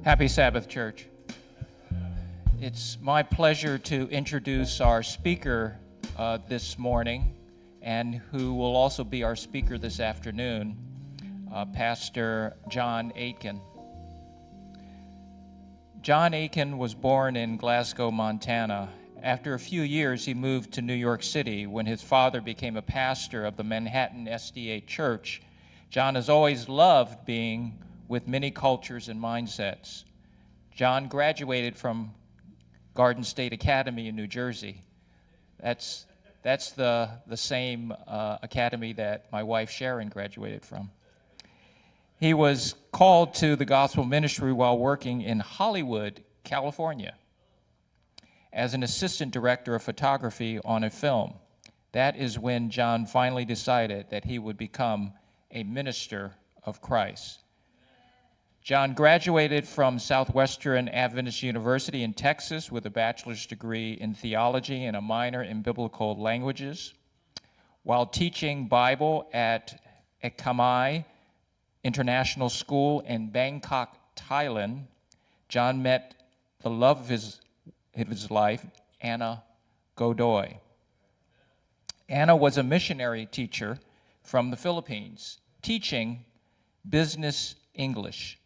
Happy Sabbath, church. It's my pleasure to introduce our speaker this morning, and who will also be our speaker this afternoon, Pastor John Aitken. John Aitken was born in Glasgow, Montana. After a few years, he moved to New York City when his father became a pastor of the Manhattan SDA Church. John has always loved being with many cultures and mindsets. John graduated from Garden State Academy in New Jersey. That's the same academy that my wife Sharon graduated from. He was called to the gospel ministry while working in Hollywood, California, as an assistant director of photography on a film. That is when John finally decided that he would become a minister of Christ. John graduated from Southwestern Adventist University in Texas with a bachelor's degree in theology and a minor in biblical languages. While teaching Bible at Aitken International School in Bangkok, Thailand, John met the love of his life, Anna Godoy. Anna was a missionary teacher from the Philippines, teaching business English.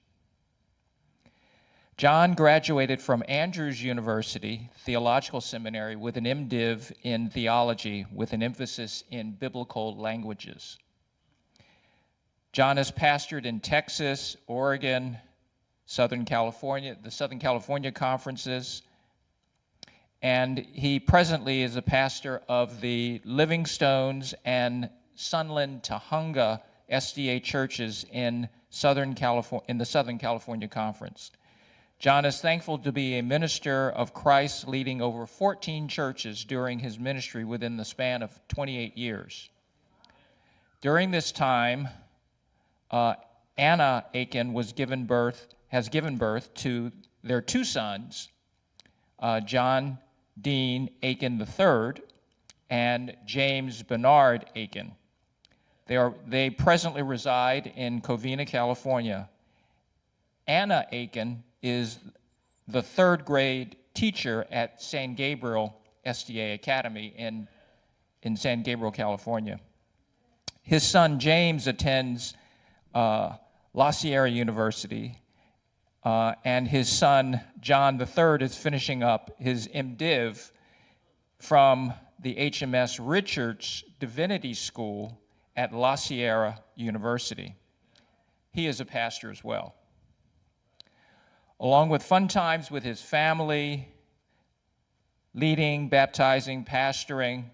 John graduated from Andrews University Theological Seminary with an MDiv in theology with an emphasis in biblical languages. John has pastored in Texas, Oregon, Southern California, the Southern California conferences, and he presently is a pastor of the Livingstones and Sunland Tahunga SDA churches in the Southern California Conference. John is thankful to be a minister of Christ, leading over 14 churches during his ministry within the span of 28 years. During this time, Anna Aitken has given birth to their two sons, John Dean Aitken III and James Bernard Aitken. They presently reside in Covina, California. Anna Aitken is the third grade teacher at San Gabriel SDA Academy in San Gabriel, California. His son James attends La Sierra University, and his son John III is finishing up his MDiv from the HMS Richards Divinity School at La Sierra University. He is a pastor as well. Along with fun times with his family, leading, baptizing, pastoring,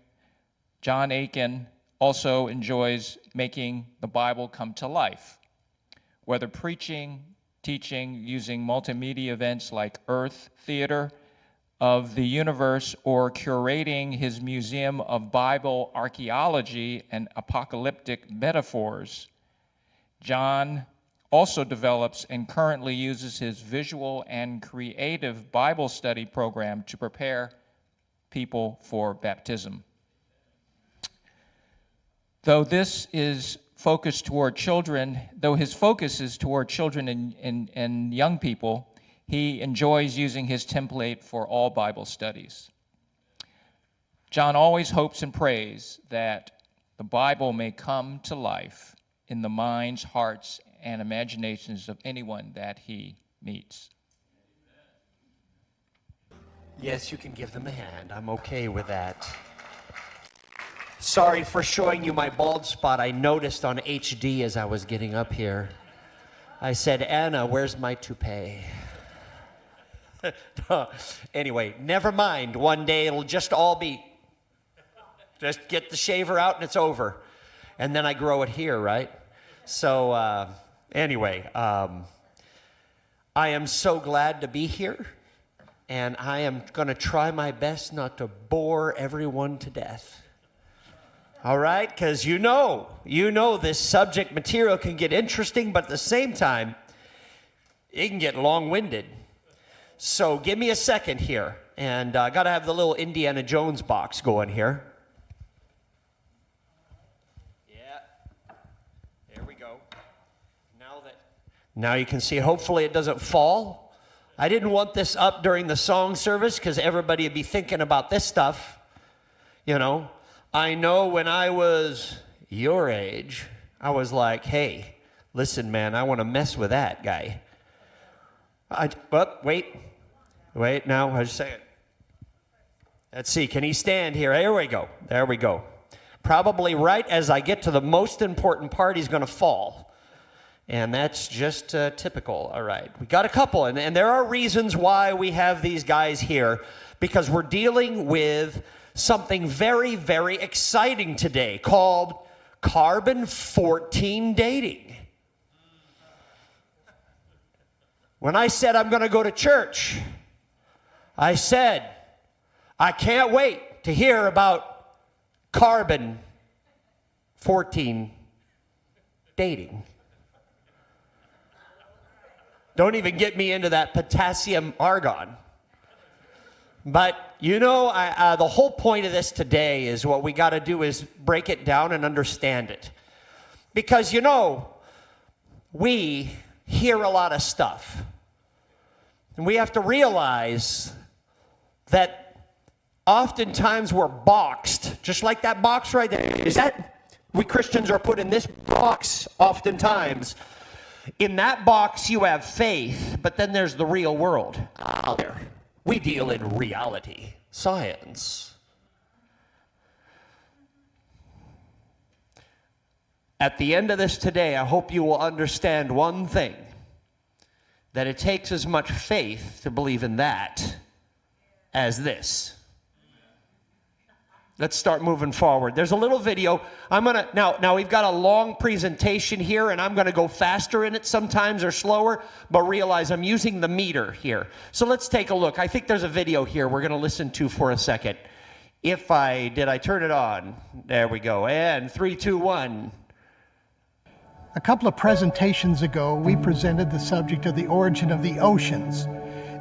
John Aitken also enjoys making the Bible come to life, whether preaching, teaching, using multimedia events like Earth Theater of the Universe, or curating his Museum of Bible Archaeology and Apocalyptic Metaphors. John also develops and currently uses his visual and creative Bible study program to prepare people for baptism. Though his focus is toward children and young people, he enjoys using his template for all Bible studies. John always hopes and prays that the Bible may come to life in the minds, hearts, and imaginations of anyone that he meets. Yes, you can give them a hand. I'm okay with that. Sorry for showing you my bald spot. I noticed on HD as I was getting up here. I said, Anna, where's my toupee? Anyway, never mind. One day it'll just all be, just get the shaver out and it's over. And then I grow it here, right? So anyway, I am so glad to be here. And I am going to try my best not to bore everyone to death. All right? Because you know this subject material can get interesting, but at the same time, it can get long-winded. So give me a second here. And I got to have the little Indiana Jones box going here. Yeah. There we go. Now you can see, hopefully it doesn't fall. I didn't want this up during the song service because everybody would be thinking about this stuff. You know, I know when I was your age, I was like, hey, listen, man, I want to mess with that guy. Wait, now, just a second. Let's see, can he stand here? There we go, there we go. Probably right as I get to the most important part, he's going to fall. And that's just typical. All right, we got a couple, and there are reasons why we have these guys here, because we're dealing with something very, very exciting today called carbon-14 dating. When I said I'm going to go to church, I said, I can't wait to hear about carbon-14 dating. Don't even get me into that potassium argon. But, you know, the whole point of this today is what we got to do is break it down and understand it. Because, you know, we hear a lot of stuff. And we have to realize that oftentimes we're boxed, just like that box right there. Is that, we Christians are put in this box oftentimes. In that box you have faith, but then there's the real world out there. We deal in reality, science. At the end of this today, I hope you will understand one thing, that it takes as much faith to believe in that as this. Let's start moving forward. There's a little video. Now we've got a long presentation here, and I'm gonna go faster in it sometimes or slower, but realize I'm using the meter here. So let's take a look. I think there's a video here we're gonna listen to for a second. Did I turn it on? There we go. And 3, 2, 1. A couple of presentations ago, we presented the subject of the origin of the oceans.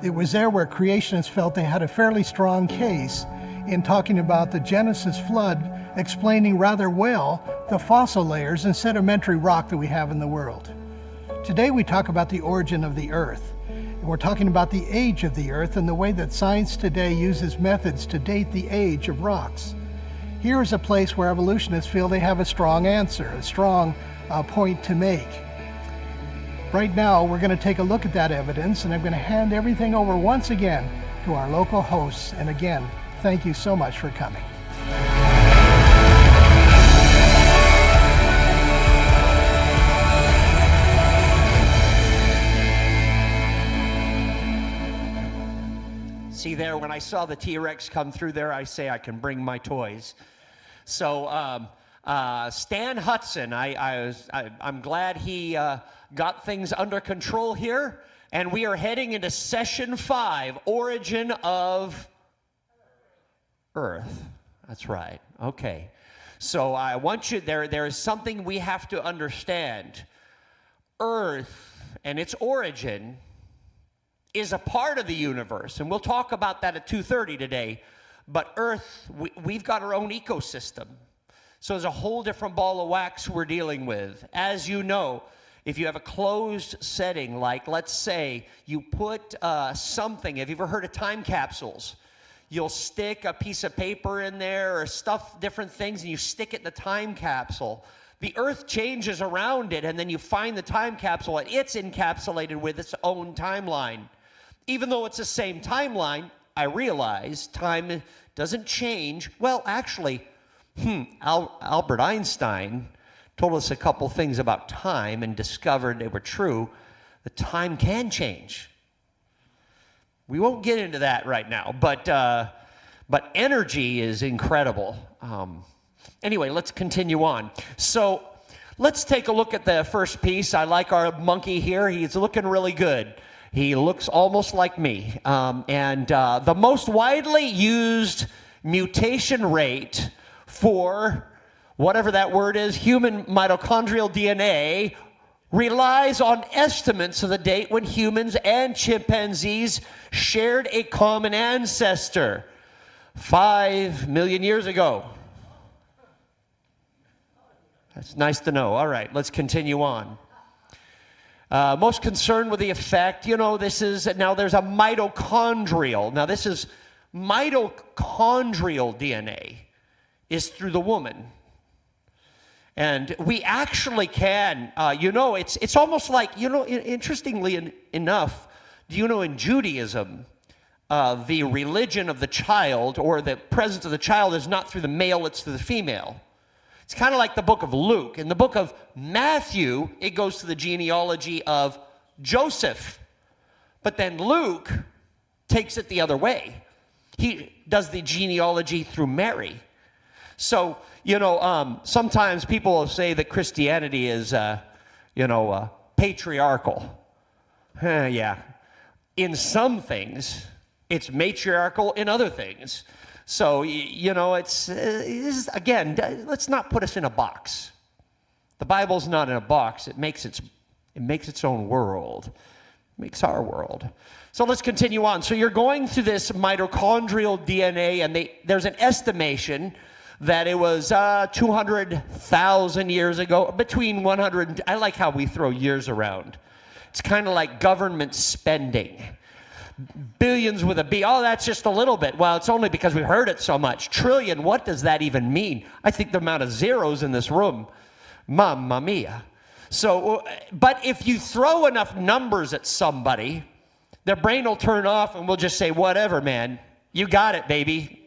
It was there where creationists felt they had a fairly strong case in talking about the Genesis flood, explaining rather well the fossil layers and sedimentary rock that we have in the world. Today we talk about the origin of the Earth. And we're talking about the age of the Earth and the way that science today uses methods to date the age of rocks. Here is a place where evolutionists feel they have a strong answer, a strong point to make. Right now, we're going to take a look at that evidence, and I'm going to hand everything over once again to our local hosts. And again, thank you so much for coming. See there, when I saw the T-Rex come through there, I say I can bring my toys. So, Stan Hudson, I'm glad he got things under control here, and we are heading into session 5, Origin of Earth. That's right. Okay. So I want you, there is something we have to understand. Earth and its origin is a part of the universe, and we'll talk about that at 2:30 today. But Earth, we've got our own ecosystem. So there's a whole different ball of wax we're dealing with. As you know, if you have a closed setting, like let's say you put something, have you ever heard of time capsules? You'll stick a piece of paper in there or stuff different things, and you stick it in the time capsule. The Earth changes around it, and then you find the time capsule, and it's encapsulated with its own timeline. Even though it's the same timeline, I realize time doesn't change. Well, actually, Albert Einstein told us a couple things about time and discovered they were true. The time can change. We won't get into that right now, but energy is incredible. Anyway, let's continue on. So let's take a look at the first piece. I like our monkey here. He's looking really good. He looks almost like me. The most widely used mutation rate for whatever that word is, human mitochondrial DNA, relies on estimates of the date when humans and chimpanzees shared a common ancestor 5 million years ago. That's nice to know. All right, let's continue on. Most concerned with the effect, this is, now there's a mitochondrial. Now this is mitochondrial DNA is through the woman. And we actually can, it's almost like, interestingly enough, in Judaism, the religion of the child or the presence of the child is not through the male, it's through the female. It's kind of like the book of Luke. In the book of Matthew, it goes to the genealogy of Joseph. But then Luke takes it the other way. He does the genealogy through Mary. So, sometimes people say that Christianity is, patriarchal. Yeah. In some things, it's matriarchal in other things. So, again, let's not put us in a box. The Bible's not in a box. It makes its own world. It makes our world. So let's continue on. So you're going through this mitochondrial DNA, and there's an estimation that it was 200,000 years ago, between 100, I like how we throw years around. It's kind of like government spending. Billions with a B. Oh, that's just a little bit. Well, it's only because we heard it so much. Trillion, what does that even mean? I think the amount of zeros in this room, mamma mia. So, but if you throw enough numbers at somebody, their brain will turn off and we'll just say, whatever, man. You got it, baby.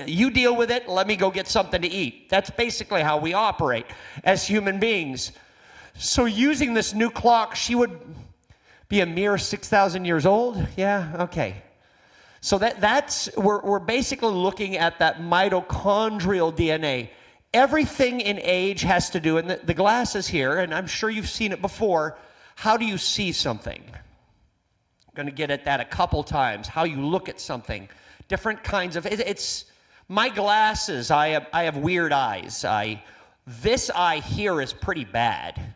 You deal with it. Let me go get something to eat. That's basically how we operate as human beings. So using this new clock, she would be a mere 6,000 years old? Yeah, okay. So we're basically looking at that mitochondrial DNA. Everything in age has to do, and the glasses here, and I'm sure you've seen it before, how do you see something? I'm going to get at that a couple times, how you look at something. Different kinds of, it's my glasses, I have weird eyes. This eye here is pretty bad.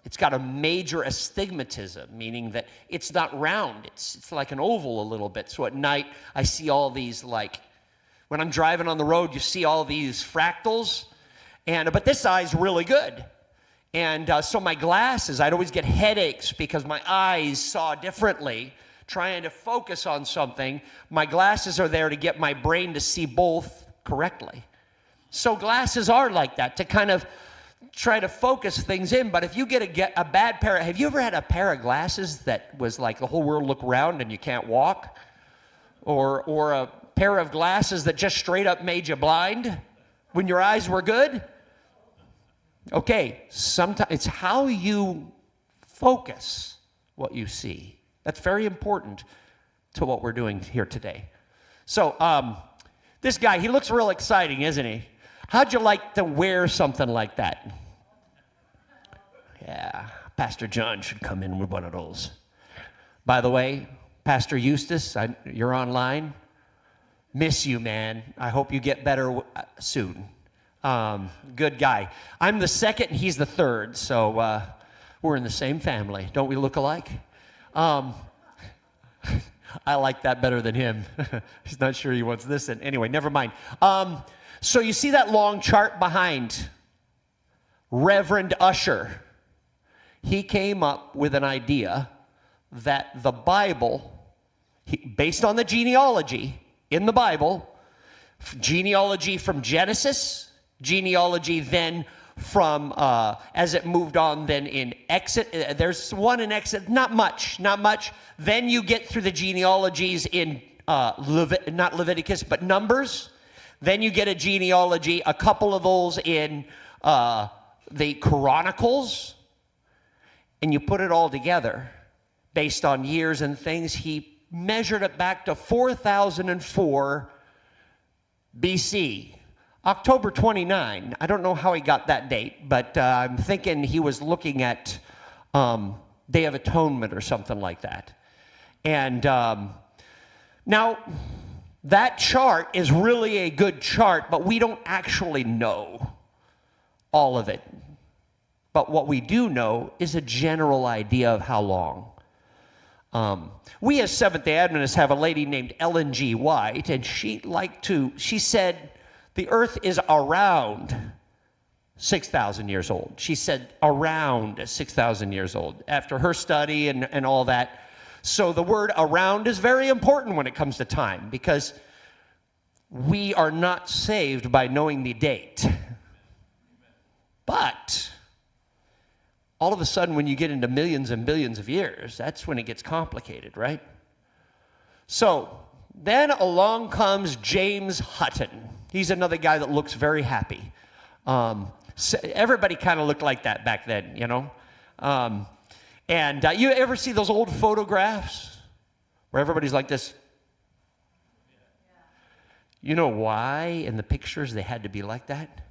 It's got a major astigmatism, meaning that it's not round. It's like an oval a little bit. So at night, I see all these, like, when I'm driving on the road, you see all these fractals. But this eye's really good. And so my glasses, I'd always get headaches because my eyes saw differently. Trying to focus on something, my glasses are there to get my brain to see both correctly. So glasses are like that, to kind of try to focus things in. But if you get a bad pair, have you ever had a pair of glasses that was like the whole world look round and you can't walk? Or a pair of glasses that just straight up made you blind when your eyes were good? Okay, sometimes it's how you focus what you see. That's very important to what we're doing here today. So this guy, he looks real exciting, isn't he? How'd you like to wear something like that? Yeah, Pastor John should come in with one of those. By the way, Pastor Eustace, you're online. Miss you, man. I hope you get better soon. Good guy. I'm the second, and he's the third, so we're in the same family. Don't we look alike? I like that better than him. He's not sure he wants this in. Anyway, never mind. So you see that long chart behind Reverend Usher. He came up with an idea that the Bible, based on the genealogy in the Bible, genealogy from Genesis, genealogy then from, as it moved on then in Exodus, there's one in Exodus, not much. Then you get through the genealogies in, not Leviticus, but Numbers. Then you get a genealogy, a couple of those in the Chronicles, and you put it all together based on years and things. He measured it back to 4004 BC. October 29. I don't know how he got that date, but I'm thinking he was looking at Day of Atonement or something like that. And now, that chart is really a good chart, but we don't actually know all of it. But what we do know is a general idea of how long. We as Seventh-day Adventists have a lady named Ellen G. White, and she said the earth is around 6,000 years old. She said around 6,000 years old after her study and all that. So the word around is very important when it comes to time, because we are not saved by knowing the date. But all of a sudden, when you get into millions and billions of years, that's when it gets complicated, right? So then along comes James Hutton. He's another guy that looks very happy. So everybody kind of looked like that back then, you know. You ever see those old photographs where everybody's like this? You know why in the pictures they had to be like that?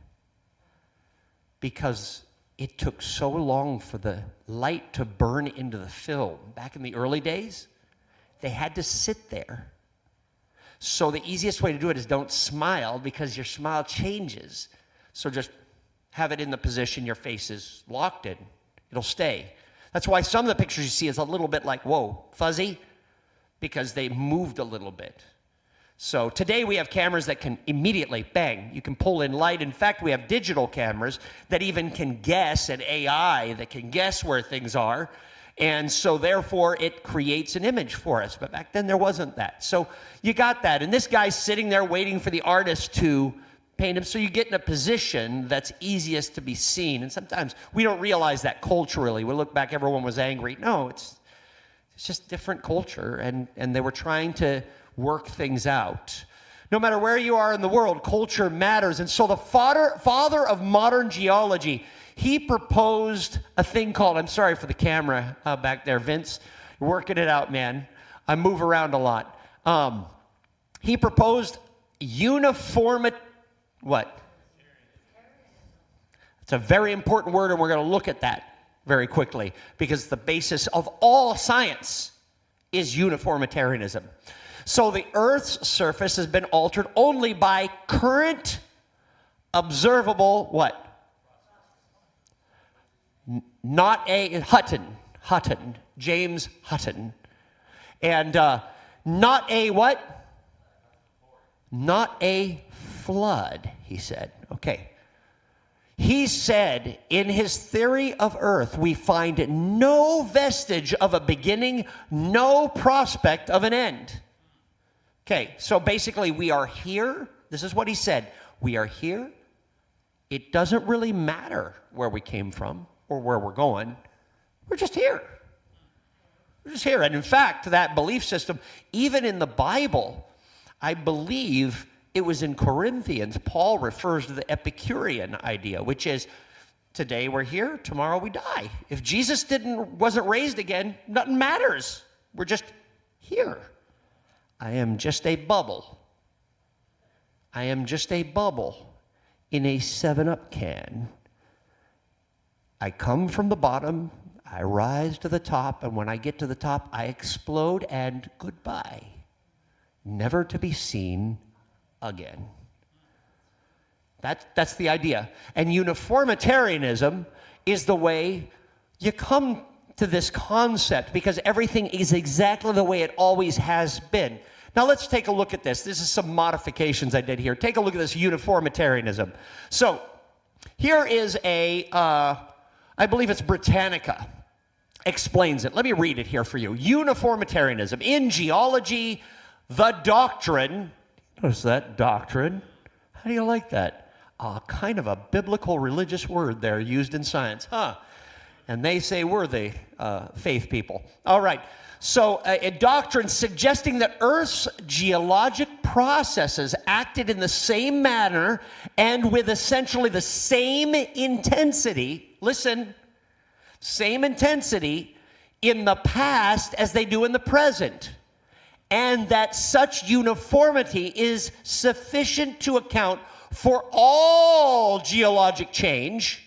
Because it took so long for the light to burn into the film. Back in the early days, they had to sit there. So the easiest way to do it is don't smile, because your smile changes. So just have it in the position your face is locked in. It'll stay. That's why some of the pictures you see is a little bit like, whoa, fuzzy, because they moved a little bit. So today we have cameras that can immediately, bang, you can pull in light. In fact, we have digital cameras that even can guess, and AI that can guess where things are. And so therefore it creates an image for us. But back then there wasn't that. So you got that. And this guy's sitting there waiting for the artist to paint him. So you get in a position that's easiest to be seen. And sometimes we don't realize that culturally. We look back, everyone was angry. No, it's just different culture. And they were trying to work things out. No matter where you are in the world, culture matters. And so the father of modern geology, he proposed a thing called, I'm sorry for the camera back there, Vince, you're working it out, man. I move around a lot. He proposed uniformity. What? It's a very important word, and we're going to look at that very quickly, because the basis of all science is uniformitarianism. So the Earth's surface has been altered only by current observable what? Not a Hutton, James Hutton. And not a what? Not a flood, he said. Okay. He said, in his theory of Earth, we find no vestige of a beginning, no prospect of an end. Okay, so basically we are here. This is what he said. We are here. It doesn't really matter where we came from or where we're going. We're just here. We're just here. And in fact, that belief system, even in the Bible, I believe it was in Corinthians, Paul refers to the Epicurean idea, which is today we're here, tomorrow we die. If Jesus wasn't raised again, nothing matters. We're just here. I am just a bubble. I am just a bubble in a 7-Up can. I come from the bottom, I rise to the top, and when I get to the top, I explode and goodbye. Never to be seen again. That's the idea. And uniformitarianism is the way you come to this concept, because everything is exactly the way it always has been. Now let's take a look at this. This is some modifications I did here. Take a look at this uniformitarianism. So here is I believe it's Britannica, explains it. Let me read it here for you. Uniformitarianism. In geology, the doctrine, notice that, doctrine. How do you like that? Kind of a biblical religious word there used in science, huh? And they say we're the faith people. All right. So a doctrine suggesting that Earth's geologic processes acted in the same manner and with essentially the same intensity, listen, same intensity in the past as they do in the present, and that such uniformity is sufficient to account for all geologic change.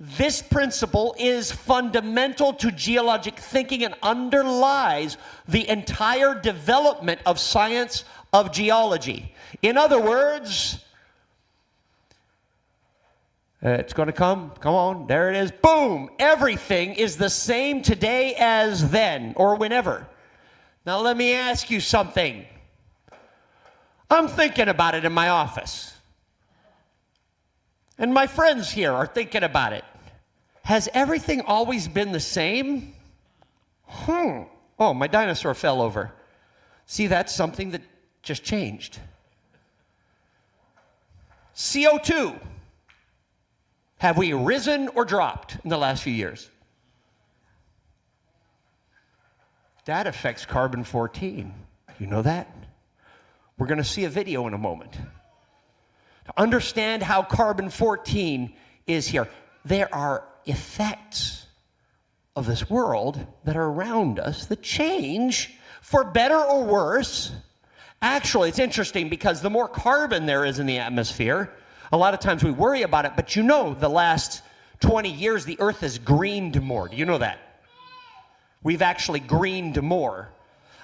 This principle is fundamental to geologic thinking and underlies the entire development of science of geology. In other words, it's going to come on, there it is, boom, everything is the same today as then or whenever. Now let me ask you something. I'm thinking about it in my office. And my friends here are thinking about it. Has everything always been the same? Oh, my dinosaur fell over. See, that's something that just changed. CO2. Have we risen or dropped in the last few years? That affects carbon-14. You know that? We're going to see a video in a moment. To understand how carbon-14 is here, there are effects of this world that are around us that change for better or worse. Actually, it's interesting because the more carbon there is in the atmosphere, a lot of times we worry about it, but you know the last 20 years the earth has greened more. Do you know that? We've actually greened more.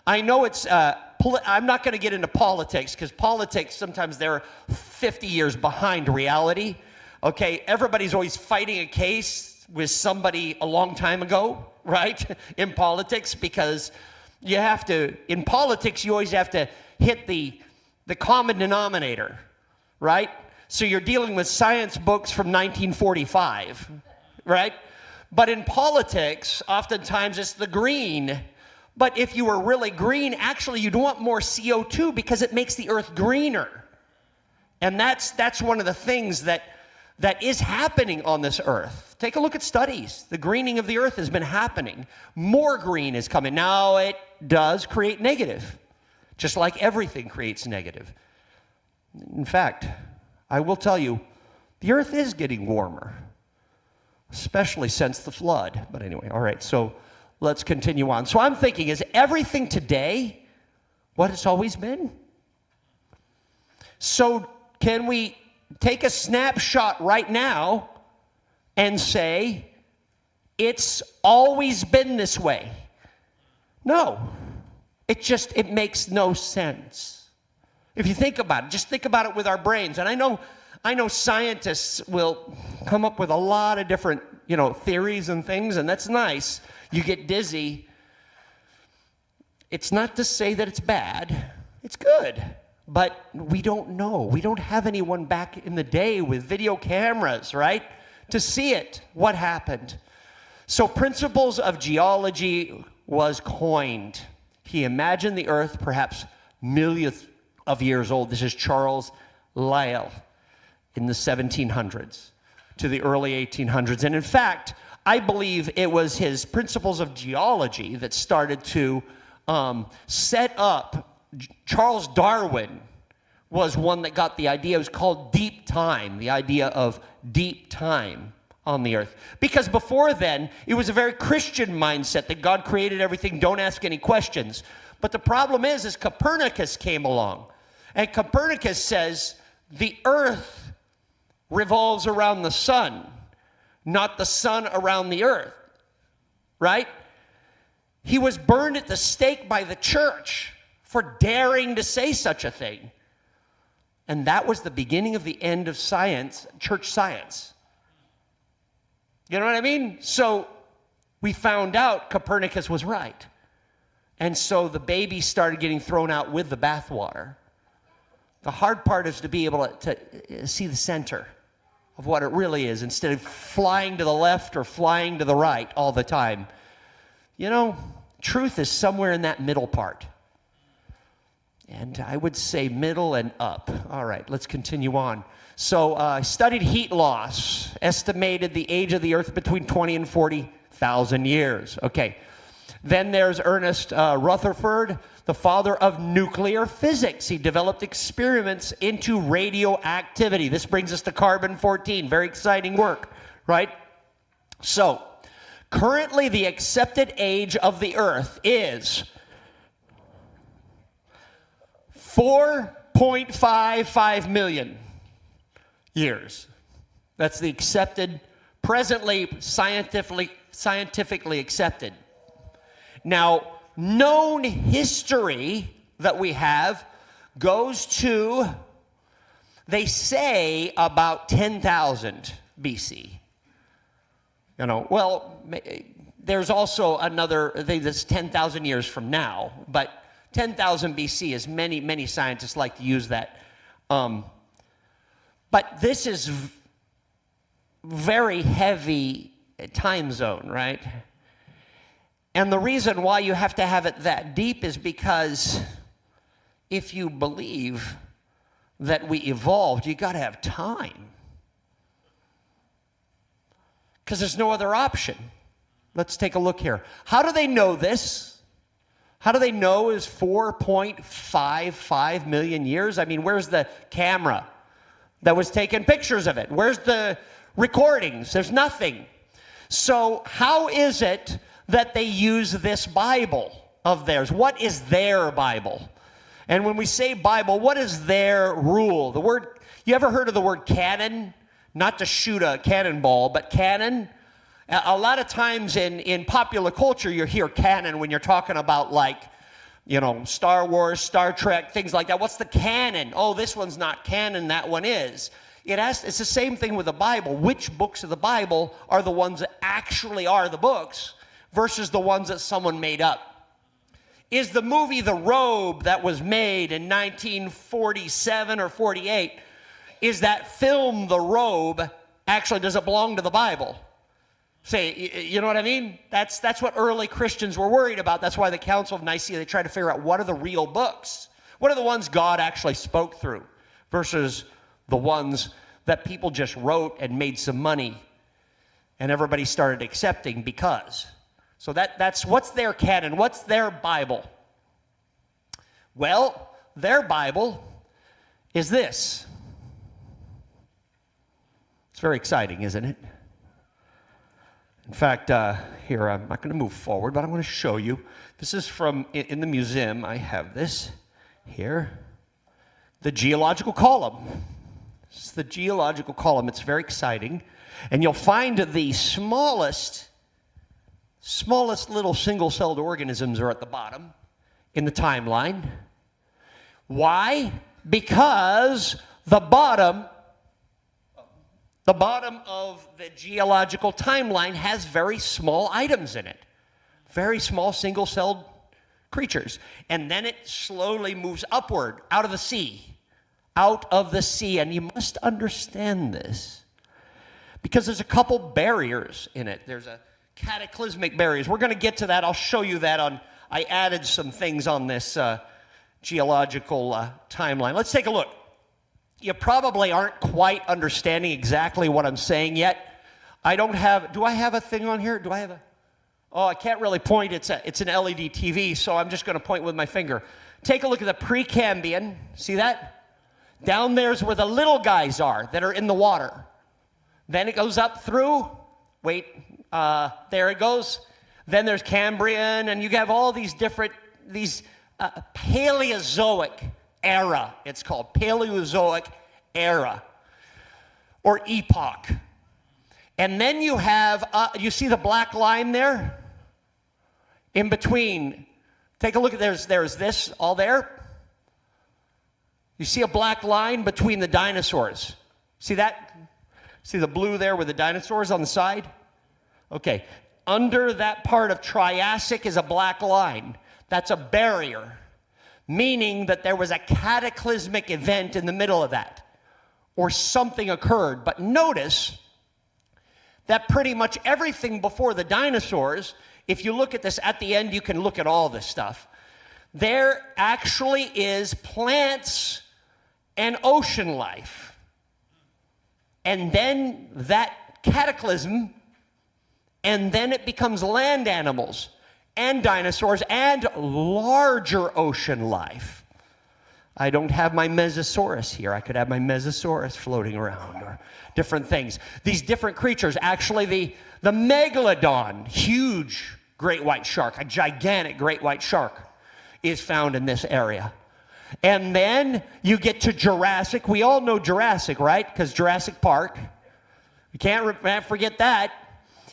I know it's, I'm not going to get into politics because politics, sometimes they're 50 years behind reality. Okay, everybody's always fighting a case with somebody a long time ago, right? In politics, because you have to, in politics, you always have to hit the common denominator, right? So you're dealing with science books from 1945, right? But in politics, oftentimes it's the green. But if you were really green, actually you'd want more CO2 because it makes the earth greener. And that's one of the things that is happening on this earth. Take a look at studies. The greening of the earth has been happening. More green is coming. Now it does create negative, just like everything creates negative. In fact, I will tell you, the earth is getting warmer, especially since the flood. But anyway, all right, so let's continue on. So I'm thinking, is everything today what it's always been? So can we take a snapshot right now and say, it's always been this way? No. It makes no sense. If you think about it, just think about it with our brains. And I know scientists will come up with a lot of different, theories and things, and that's nice. You get dizzy. It's not to say that it's bad. It's good. But we don't know. We don't have anyone back in the day with video cameras, right, to see it, what happened. So principles of geology was coined. He imagined the earth perhaps millions of years old. This is Charles Lyell in the 1700s to the early 1800s. And in fact, I believe it was his principles of geology that started to set up. Charles Darwin was one that got the idea. It was called deep time, the idea of deep time on the earth. Because before then, it was a very Christian mindset that God created everything, don't ask any questions. But the problem is Copernicus came along. And Copernicus says the earth revolves around the sun, not the sun around the earth, right? He was burned at the stake by the church for daring to say such a thing. And that was the beginning of the end of science, church science. You know what I mean? So we found out Copernicus was right. And so the baby started getting thrown out with the bathwater. The hard part is to be able to see the center of what it really is instead of flying to the left or flying to the right all the time. Truth is somewhere in that middle part. And I would say middle and up. All right, let's continue on. So I studied heat loss, estimated the age of the earth between 20 and 40,000 years. Okay. Then there's Ernest Rutherford, the father of nuclear physics. He developed experiments into radioactivity. This brings us to carbon-14. Very exciting work, right? So, currently the accepted age of the earth is 4.55 million years. That's the accepted, presently scientifically accepted. Now, known history that we have goes to, they say, about 10,000 BC. There's also another thing that's 10,000 years from now, but 10,000 BC is many scientists like to use that. But this is very heavy time zone, right? And the reason why you have to have it that deep is because if you believe that we evolved, you got to have time. Because there's no other option. Let's take a look here. How do they know this? How do they know is 4.55 million years? I mean, where's the camera that was taking pictures of it? Where's the recordings? There's nothing. So how is it that they use this Bible of theirs? What is their Bible? And when we say Bible, what is their rule? The word, you ever heard of the word canon? Not to shoot a cannonball, but canon. A lot of times in popular culture, you hear canon when you're talking about, like, you know, Star Wars, Star Trek, things like that. What's the canon? Oh, this one's not canon, that one is. It's the same thing with the Bible. Which books of the Bible are the ones that actually are the books versus the ones that someone made up? Is the movie The Robe that was made in 1947 or 48, is that film The Robe, actually, does it belong to the Bible? Say, you know what I mean? That's what early Christians were worried about. That's why the Council of Nicaea, they tried to figure out what are the real books. What are the ones God actually spoke through versus the ones that people just wrote and made some money and everybody started accepting because. So that's what's their canon, what's their Bible? Well, their Bible is this. It's very exciting, isn't it? In fact, here, I'm not going to move forward, but I'm going to show you. This is from, in the museum, I have this here. The geological column. This is the geological column. It's very exciting. And you'll find the smallest little single-celled organisms are at the bottom in the timeline. Why? Because the bottom of the geological timeline has very small items in it. Very small single-celled creatures. And then it slowly moves upward out of the sea. Out of the sea. And you must understand this, because there's a couple barriers in it. There's a cataclysmic barriers. We're going to get to that. I'll show you that I added some things on this geological timeline. Let's take a look. You probably aren't quite understanding exactly what I'm saying yet. Do I have a thing on here? Oh, I can't really point. It's an LED TV, so I'm just going to point with my finger. Take a look at the Precambrian. See that? Down there's where the little guys are that are in the water. Then it goes up through. Wait, there it goes. Then there's Cambrian, and you have all these different, Paleozoic era, it's called Paleozoic era or epoch. And then you have, you see the black line there? In between, take a look at, there's this all there. You see a black line between the dinosaurs. See that? See the blue there with the dinosaurs on the side? Okay, under that part of Triassic is a black line. That's a barrier, meaning that there was a cataclysmic event in the middle of that, or something occurred. But notice that pretty much everything before the dinosaurs, if you look at this at the end, you can look at all this stuff. There actually is plants and ocean life. And then that cataclysm, and then it becomes land animals and dinosaurs and larger ocean life. I don't have my Mesosaurus here. I could have my Mesosaurus floating around, or different things. These different creatures, actually the megalodon, huge great white shark, a gigantic great white shark, is found in this area. And then you get to Jurassic. We all know Jurassic, right? Because Jurassic Park. You can't forget that.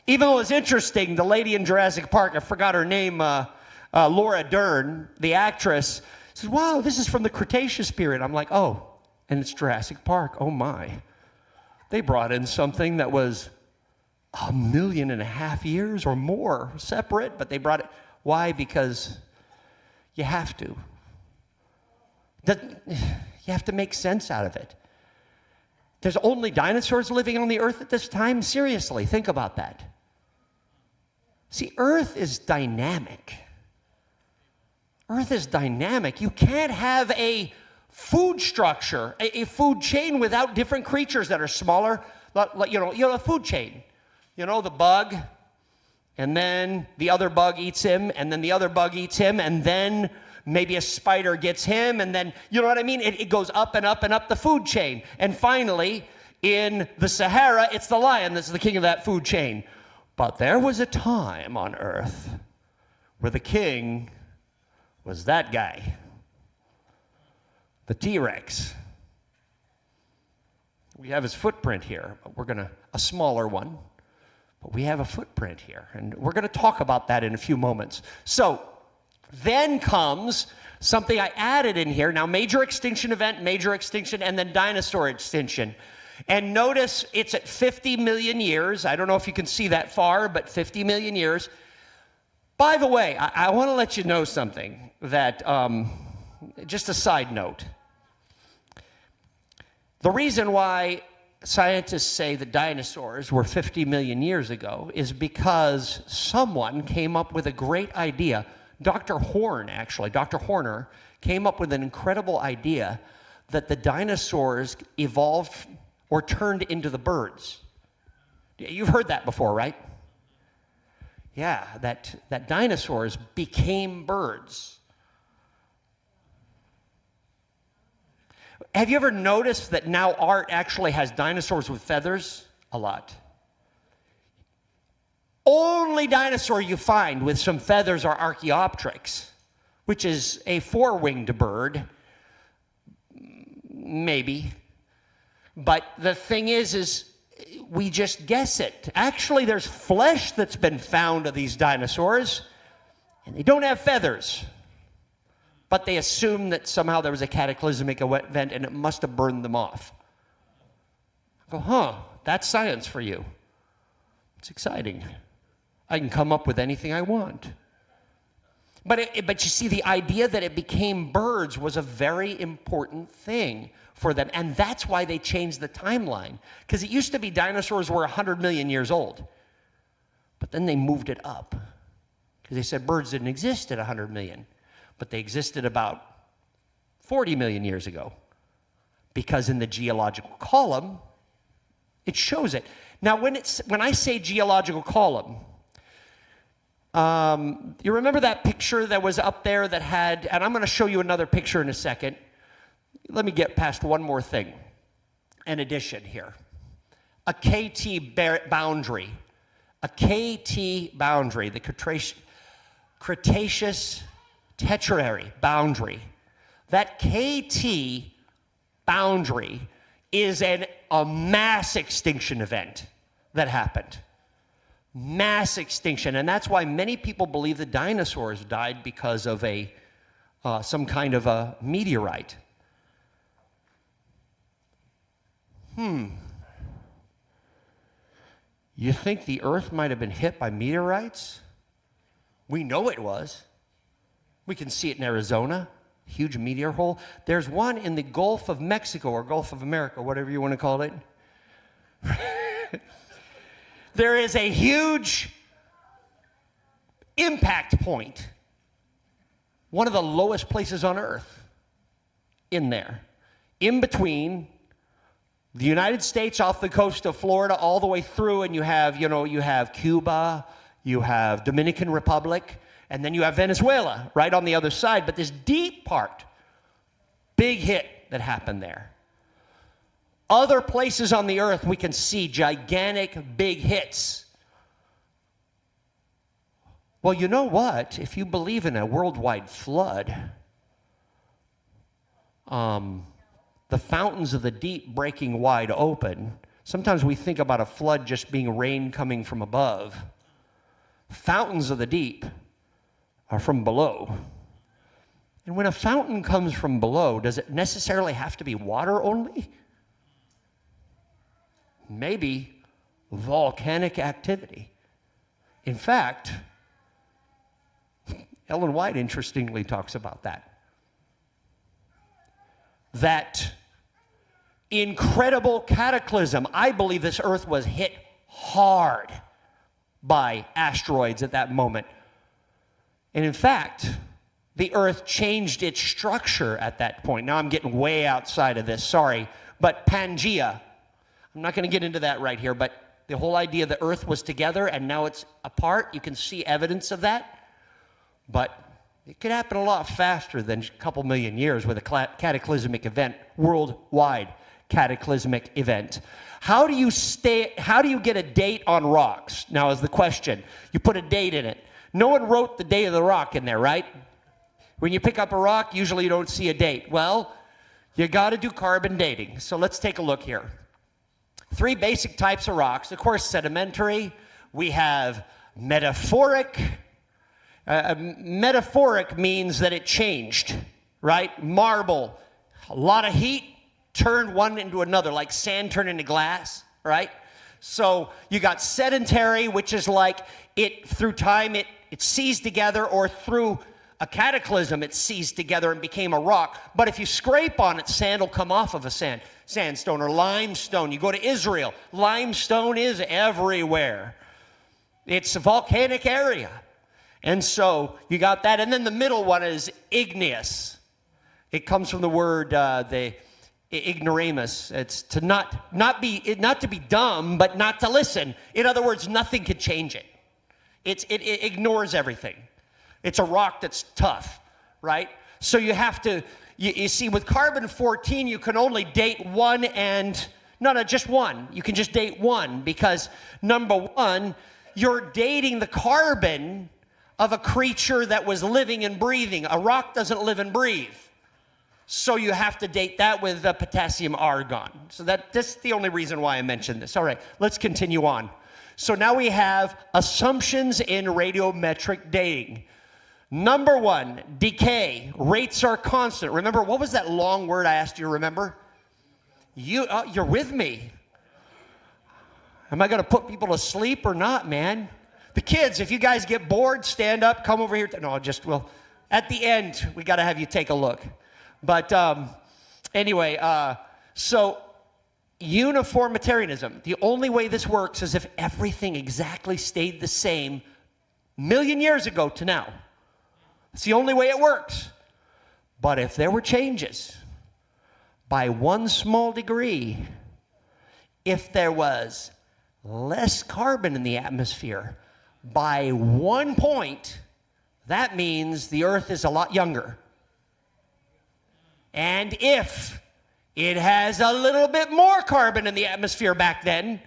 Even though it's interesting, the lady in Jurassic Park, I forgot her name, Laura Dern, the actress, says, wow, this is from the Cretaceous period. I'm like, oh, and it's Jurassic Park. Oh, my. They brought in something that was 1.5 million years or more separate, but they brought it. Why? Because you have to. You have to make sense out of it. There's only dinosaurs living on the earth at this time? Seriously, think about that. See, Earth is dynamic. Earth is dynamic. You can't have a food structure, a food chain without different creatures that are smaller. Like, a food chain. The bug, and then the other bug eats him, and then the other bug eats him, and then maybe a spider gets him, and then, you know what I mean? It goes up and up and up the food chain. And finally, in the Sahara, it's the lion that's the king of that food chain. But there was a time on earth where the king was that guy, the T-Rex. We have his footprint here. A smaller one, but we have a footprint here. And we're going to talk about that in a few moments. So, then comes something I added in here. Now, major extinction event, major extinction, and then dinosaur extinction. And notice it's at 50 million years. I don't know if you can see that far, but 50 million years. By the way, I want to let you know something that, just a side note. The reason why scientists say the dinosaurs were 50 million years ago is because someone came up with a great idea. Dr. Horner came up with an incredible idea that the dinosaurs evolved or turned into the birds. You've heard that before, right? Yeah, that dinosaurs became birds. Have you ever noticed that now art actually has dinosaurs with feathers? A lot. Only dinosaur you find with some feathers are Archaeopteryx, which is a four-winged bird, maybe. But the thing is we just guess it. Actually, there's flesh that's been found of these dinosaurs, and they don't have feathers. But they assume that somehow there was a cataclysmic event and it must have burned them off. I go, that's science for you. It's exciting. I can come up with anything I want. But you see, the idea that it became birds was a very important thing for them. And that's why they changed the timeline. Because it used to be dinosaurs were 100 million years old. But then they moved it up. Because they said birds didn't exist at 100 million. But they existed about 40 million years ago. Because in the geological column, it shows it. Now, when I say geological column, you remember that picture that was up there that had, and I'm going to show you another picture in a second. Let me get past one more thing. An addition here. A KT boundary. A KT boundary, the Cretaceous Tertiary boundary. That KT boundary is a mass extinction event that happened. Mass extinction, and that's why many people believe the dinosaurs died because of some kind of a meteorite. You think the Earth might have been hit by meteorites? We know it was. We can see it in Arizona, huge meteor hole. There's one in the Gulf of Mexico or Gulf of America, whatever you want to call it. There is a huge impact point, one of the lowest places on Earth, in there, in between the United States off the coast of Florida all the way through, and you have Cuba, you have Dominican Republic, and then you have Venezuela right on the other side. But this deep part, big hit that happened there. Other places on the earth, we can see gigantic big hits. Well, you know what? If you believe in a worldwide flood, the fountains of the deep breaking wide open, sometimes we think about a flood just being rain coming from above. Fountains of the deep are from below. And when a fountain comes from below, does it necessarily have to be water only? Maybe volcanic activity. In fact, Ellen White interestingly talks about that. That incredible cataclysm. I believe this earth was hit hard by asteroids at that moment. And in fact, the earth changed its structure at that point. Now I'm getting way outside of this, sorry. But Pangea, I'm not going to get into that right here, but the whole idea the earth was together and now it's apart, you can see evidence of that. But it could happen a lot faster than a couple million years with a cataclysmic event, worldwide cataclysmic event. How do you get a date on rocks? Now is the question. You put a date in it. No one wrote the day of the rock in there, right? When you pick up a rock, usually you don't see a date. Well, you got to do carbon dating. So let's take a look here. 3 basic types of rocks. Of course, sedimentary. We have metaphoric. Metaphoric means that it changed, right? Marble, a lot of heat, turned one into another, like sand turned into glass, right? So you got sedentary, which is like it through time, it seized together, or through a cataclysm, it seized together and became a rock. But if you scrape on it, sand will come off of a sandstone or limestone. You go to Israel, limestone is everywhere. It's a volcanic area. And so you got that. And then the middle one is igneous. It comes from the word, the ignoramus. It's to not to be dumb, but not to listen. In other words, nothing could change it. It ignores everything. It's a rock that's tough, right? So you have to, you see, with carbon-14, you can only date one and, no, just one. You can just date one because, number one, you're dating the carbon of a creature that was living and breathing. A rock doesn't live and breathe. So you have to date that with potassium argon. So that's the only reason why I mentioned this. All right, let's continue on. So now we have assumptions in radiometric dating. Number 1, decay. Rates are constant. Remember, what was that long word I asked you to remember? You're with me. Am I going to put people to sleep or not, man? The kids, if you guys get bored, stand up, come over here. No, well, at the end, we got to have you take a look. But anyway, so uniformitarianism. The only way this works is if everything exactly stayed the same a million years ago to now. It's the only way it works. But if there were changes by one small degree, if there was less carbon in the atmosphere by 1 point, that means the Earth is a lot younger. And if it has a little bit more carbon in the atmosphere back then,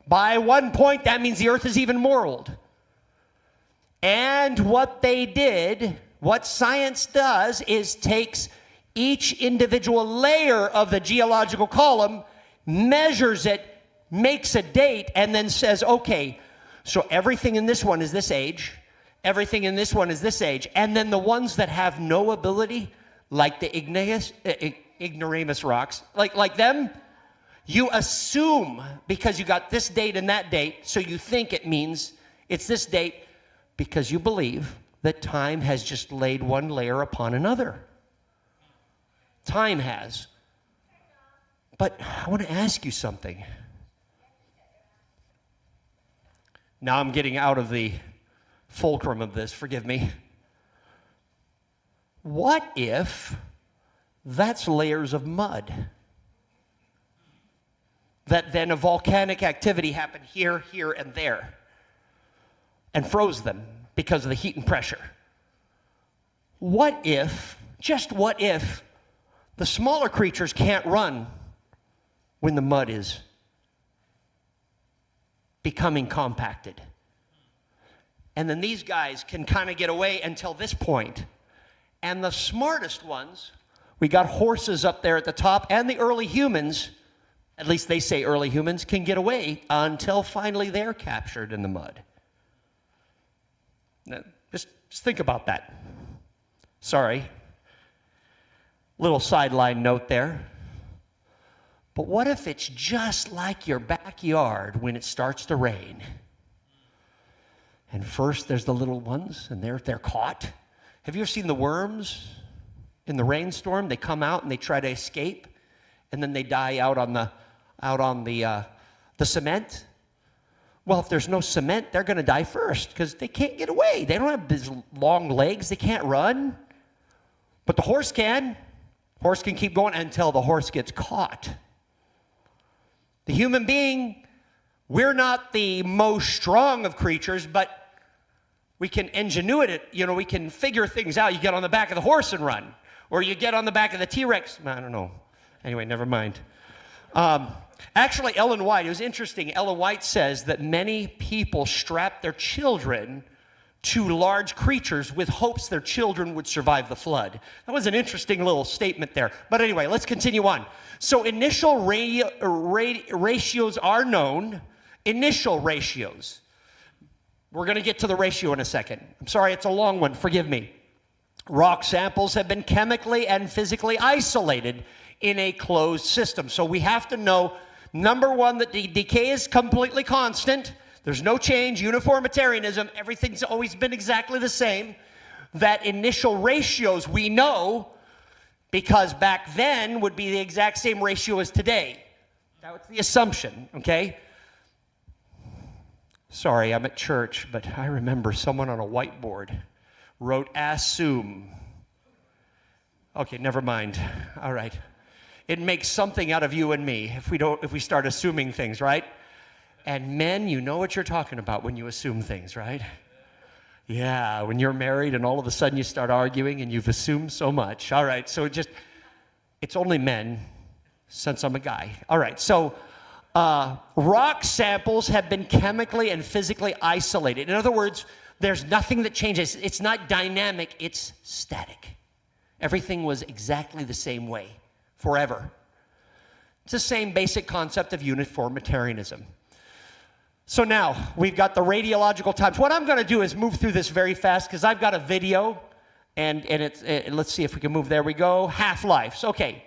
by 1 point, that means the Earth is even more old. And what they did, what science does, is takes each individual layer of the geological column, measures it, makes a date, and then says, okay, so everything in this one is this age, everything in this one is this age, and then the ones that have no ability, like the ignoramus rocks, like them, you assume, because you got this date and that date, so you think it means it's this date, because you believe that time has just laid one layer upon another. Time has. But I want to ask you something. Now I'm getting out of the fulcrum of this, forgive me. What if that's layers of mud? That then a volcanic activity happened here, here, and there, and froze them because of the heat and pressure. What if, just what if, the smaller creatures can't run when the mud is becoming compacted? And then these guys can kind of get away until this point. And the smartest ones, we got horses up there at the top, and the early humans, at least they say early humans, can get away until finally they're captured in the mud. Now, just think about that. Sorry. Little sideline note there. But what if it's just like your backyard when it starts to rain? And first there's the little ones, and they're caught. Have you ever seen the worms in the rainstorm? They come out and they try to escape, and then they die out on the cement? Well, if there's no cement, they're going to die first because they can't get away. They don't have these long legs. They can't run. But the horse can. Horse can keep going until the horse gets caught. The human being, we're not the most strong of creatures, but we can ingenuity it. You know, we can figure things out. You get on the back of the horse and run. Or you get on the back of the T-Rex. I don't know. Anyway, never mind. Actually, Ellen White, it was interesting. Ellen White says that many people strap their children to large creatures with hopes their children would survive the flood. That was an interesting little statement there. But anyway, let's continue on. So initial ratios are known. Initial ratios. We're going to get to the ratio in a second. I'm sorry, it's a long one. Forgive me. Rock samples have been chemically and physically isolated in a closed system. So we have to know, number one, that the decay is completely constant. There's no change, uniformitarianism, everything's always been exactly the same. That initial ratios we know because back then would be the exact same ratio as today. That was the assumption, okay? Sorry, I'm at church, but I remember someone on a whiteboard wrote assume. Okay, never mind. All right. It makes something out of you and me if we start assuming things, right? And men, you know what you're talking about when you assume things, right? Yeah, when you're married and all of a sudden you start arguing and you've assumed so much. All right, so it's only men since I'm a guy. All right, so rock samples have been chemically and physically isolated. In other words, there's nothing that changes. It's not dynamic, it's static. Everything was exactly the same way forever. It's the same basic concept of uniformitarianism. So now, we've got the radiological times. What I'm going to do is move through this very fast because I've got a video, and let's see if we can move. There we go. Half-lives. Okay.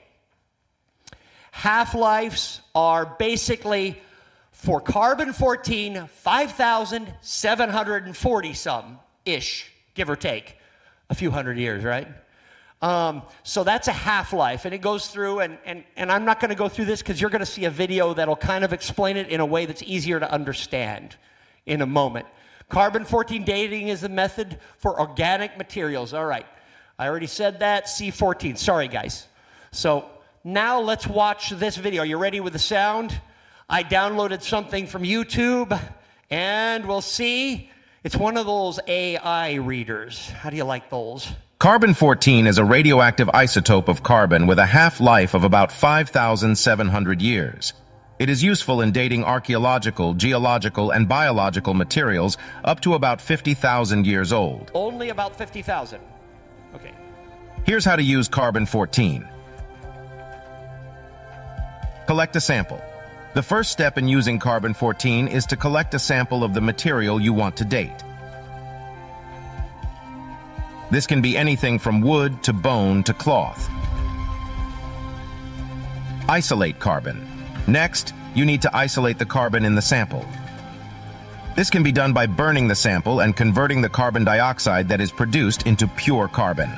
Half-lives are basically, for carbon-14, 5,740-some-ish, give or take. A few hundred years, right? So that's a half-life, and it goes through, and I'm not going to go through this because you're going to see a video that'll kind of explain it in a way that's easier to understand in a moment. Carbon-14 dating is the method for organic materials. All right, I already said that. C14. Sorry, guys. So now let's watch this video. Are you ready with the sound? I downloaded something from YouTube, and we'll see. It's one of those AI readers. How do you like those? Carbon-14 is a radioactive isotope of carbon with a half-life of about 5,700 years. It is useful in dating archaeological, geological, and biological materials up to about 50,000 years old. Only about 50,000. Okay. Here's how to use carbon-14. Collect a sample. The first step in using carbon-14 is to collect a sample of the material you want to date. This can be anything from wood to bone to cloth. Isolate carbon. Next, you need to isolate the carbon in the sample. This can be done by burning the sample and converting the carbon dioxide that is produced into pure carbon.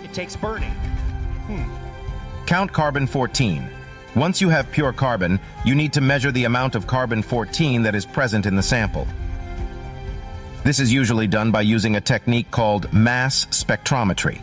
It takes burning. Count carbon-14. Once you have pure carbon, you need to measure the amount of carbon-14 that is present in the sample. This is usually done by using a technique called mass spectrometry.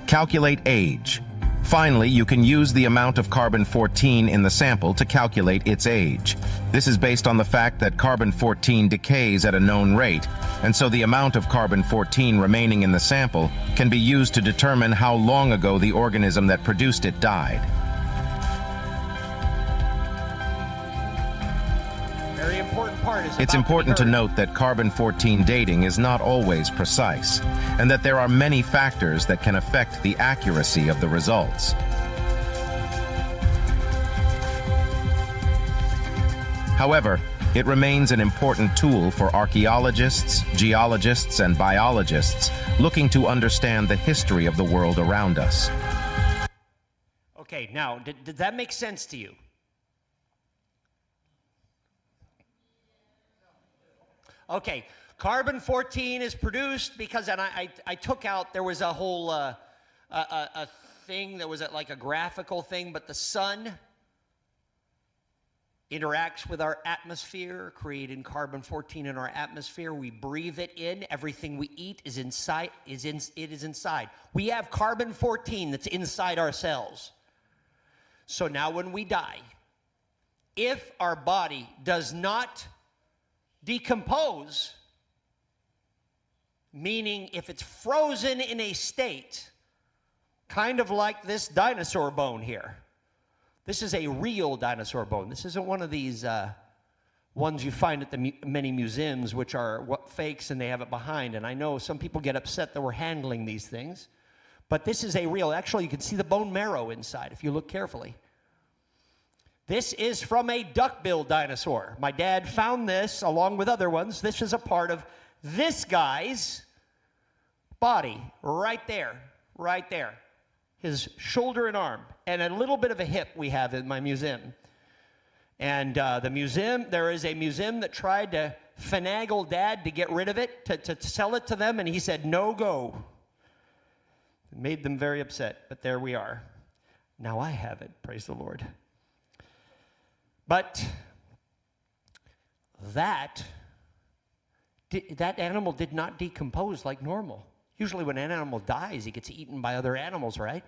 Calculate age. Finally, you can use the amount of carbon-14 in the sample to calculate its age. This is based on the fact that carbon-14 decays at a known rate, and so the amount of carbon-14 remaining in the sample can be used to determine how long ago the organism that produced it died. It's important to note that carbon-14 dating is not always precise, and that there are many factors that can affect the accuracy of the results. However, it remains an important tool for archaeologists, geologists, and biologists looking to understand the history of the world around us. Okay, now, did that make sense to you? Okay, carbon-14 is produced because, and I took out, there was a whole a thing that was like a graphical thing, but the sun interacts with our atmosphere, creating carbon-14 in our atmosphere. We breathe it in. Everything we eat is inside. It is inside. We have carbon-14 that's inside our cells. So now when we die, if our body does not decompose, meaning if it's frozen in a state, kind of like this dinosaur bone here. This is a real dinosaur bone. This isn't one of these ones you find at the many museums, which are fakes and they have it behind. And I know some people get upset that we're handling these things. But this is a real, actually you can see the bone marrow inside if you look carefully. This is from a duck-billed dinosaur. My dad found this along with other ones. This is a part of this guy's body right there, right there. His shoulder and arm, and a little bit of a hip we have in my museum. And there is a museum that tried to finagle Dad to get rid of it, to sell it to them, and he said, no go. It made them very upset, but there we are. Now I have it, praise the Lord. But that animal did not decompose like normal. Usually when an animal dies, he gets eaten by other animals, right?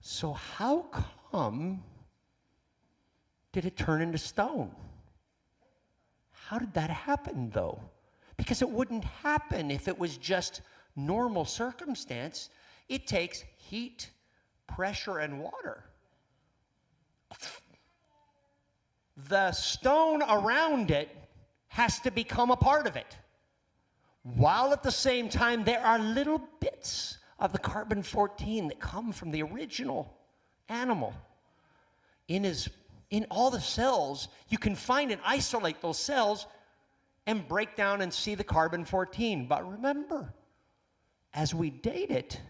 So how come did it turn into stone? How did that happen, though? Because it wouldn't happen if it was just normal circumstance. It takes heat, pressure, and water. The stone around it has to become a part of it. While at the same time, there are little bits of the carbon-14 that come from the original animal. In all the cells, you can find and isolate those cells and break down and see the carbon-14. But remember, as we date it,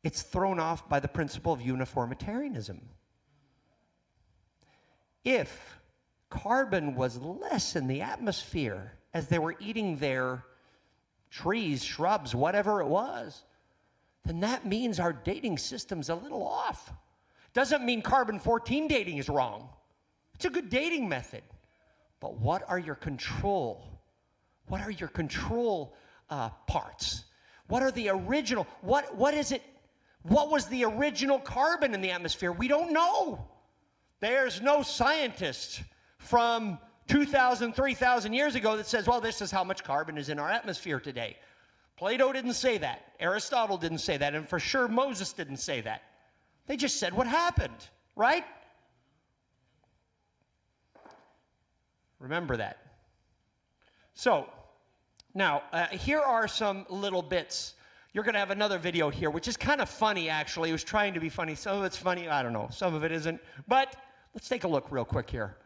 it's thrown off by the principle of uniformitarianism. If carbon was less in the atmosphere as they were eating their trees, shrubs, whatever it was, then that means our dating system's a little off. Doesn't mean carbon-14 dating is wrong. It's a good dating method. But what are your control? What are your control parts? What are the original? What is it? What was the original carbon in the atmosphere? We don't know. There's no scientist from 2,000, 3,000 years ago that says, well, this is how much carbon is in our atmosphere today. Plato didn't say that. Aristotle didn't say that. And for sure, Moses didn't say that. They just said what happened, right? Remember that. So, now, here are some little bits. You're going to have another video here, which is kind of funny, actually. It was trying to be funny. Some of it's funny. I don't know. Some of it isn't. But let's take a look real quick here.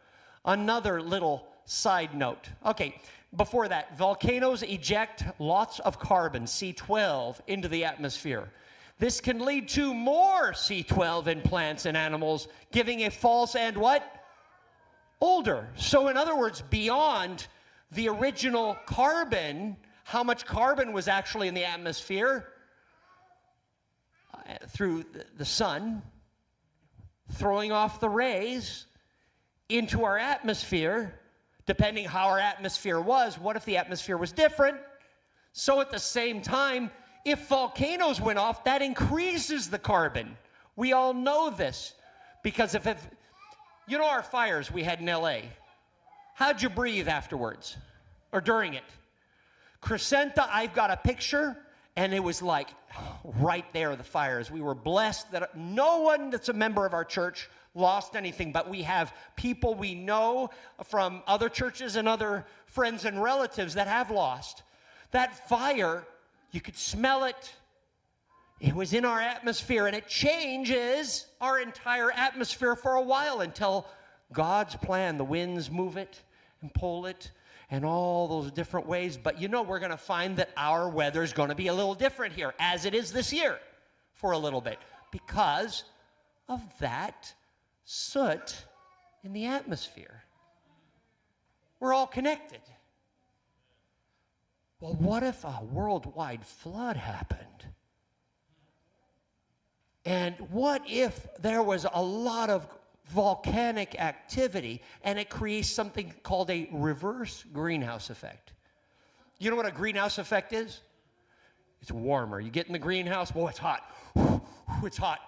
Another little side note. Okay, before that, volcanoes eject lots of carbon, C12, into the atmosphere. This can lead to more C12 in plants and animals, giving a false and what? Older. So in other words, beyond the original carbon, how much carbon was actually in the atmosphere through the sun, throwing off the rays into our atmosphere, depending how our atmosphere was. What if the atmosphere was different? So at the same time, if volcanoes went off, that increases the carbon. We all know this because if you know our fires we had in LA, how'd you breathe afterwards or during it? Crescenta, I've got a picture, and it was like right there, the fires. We were blessed that no one that's a member of our church lost anything, but we have people we know from other churches and other friends and relatives that have lost. That fire, you could smell it. It was in our atmosphere, and it changes our entire atmosphere for a while until God's plan, the winds move it and pull it and all those different ways. But you know, we're going to find that our weather is going to be a little different here, as it is this year for a little bit, because of that soot in the atmosphere. We're all connected. Well, what if a worldwide flood happened? And what if there was a lot of volcanic activity and it creates something called a reverse greenhouse effect? You know what a greenhouse effect is? It's warmer. You get in the greenhouse, whoa, it's hot. It's hot.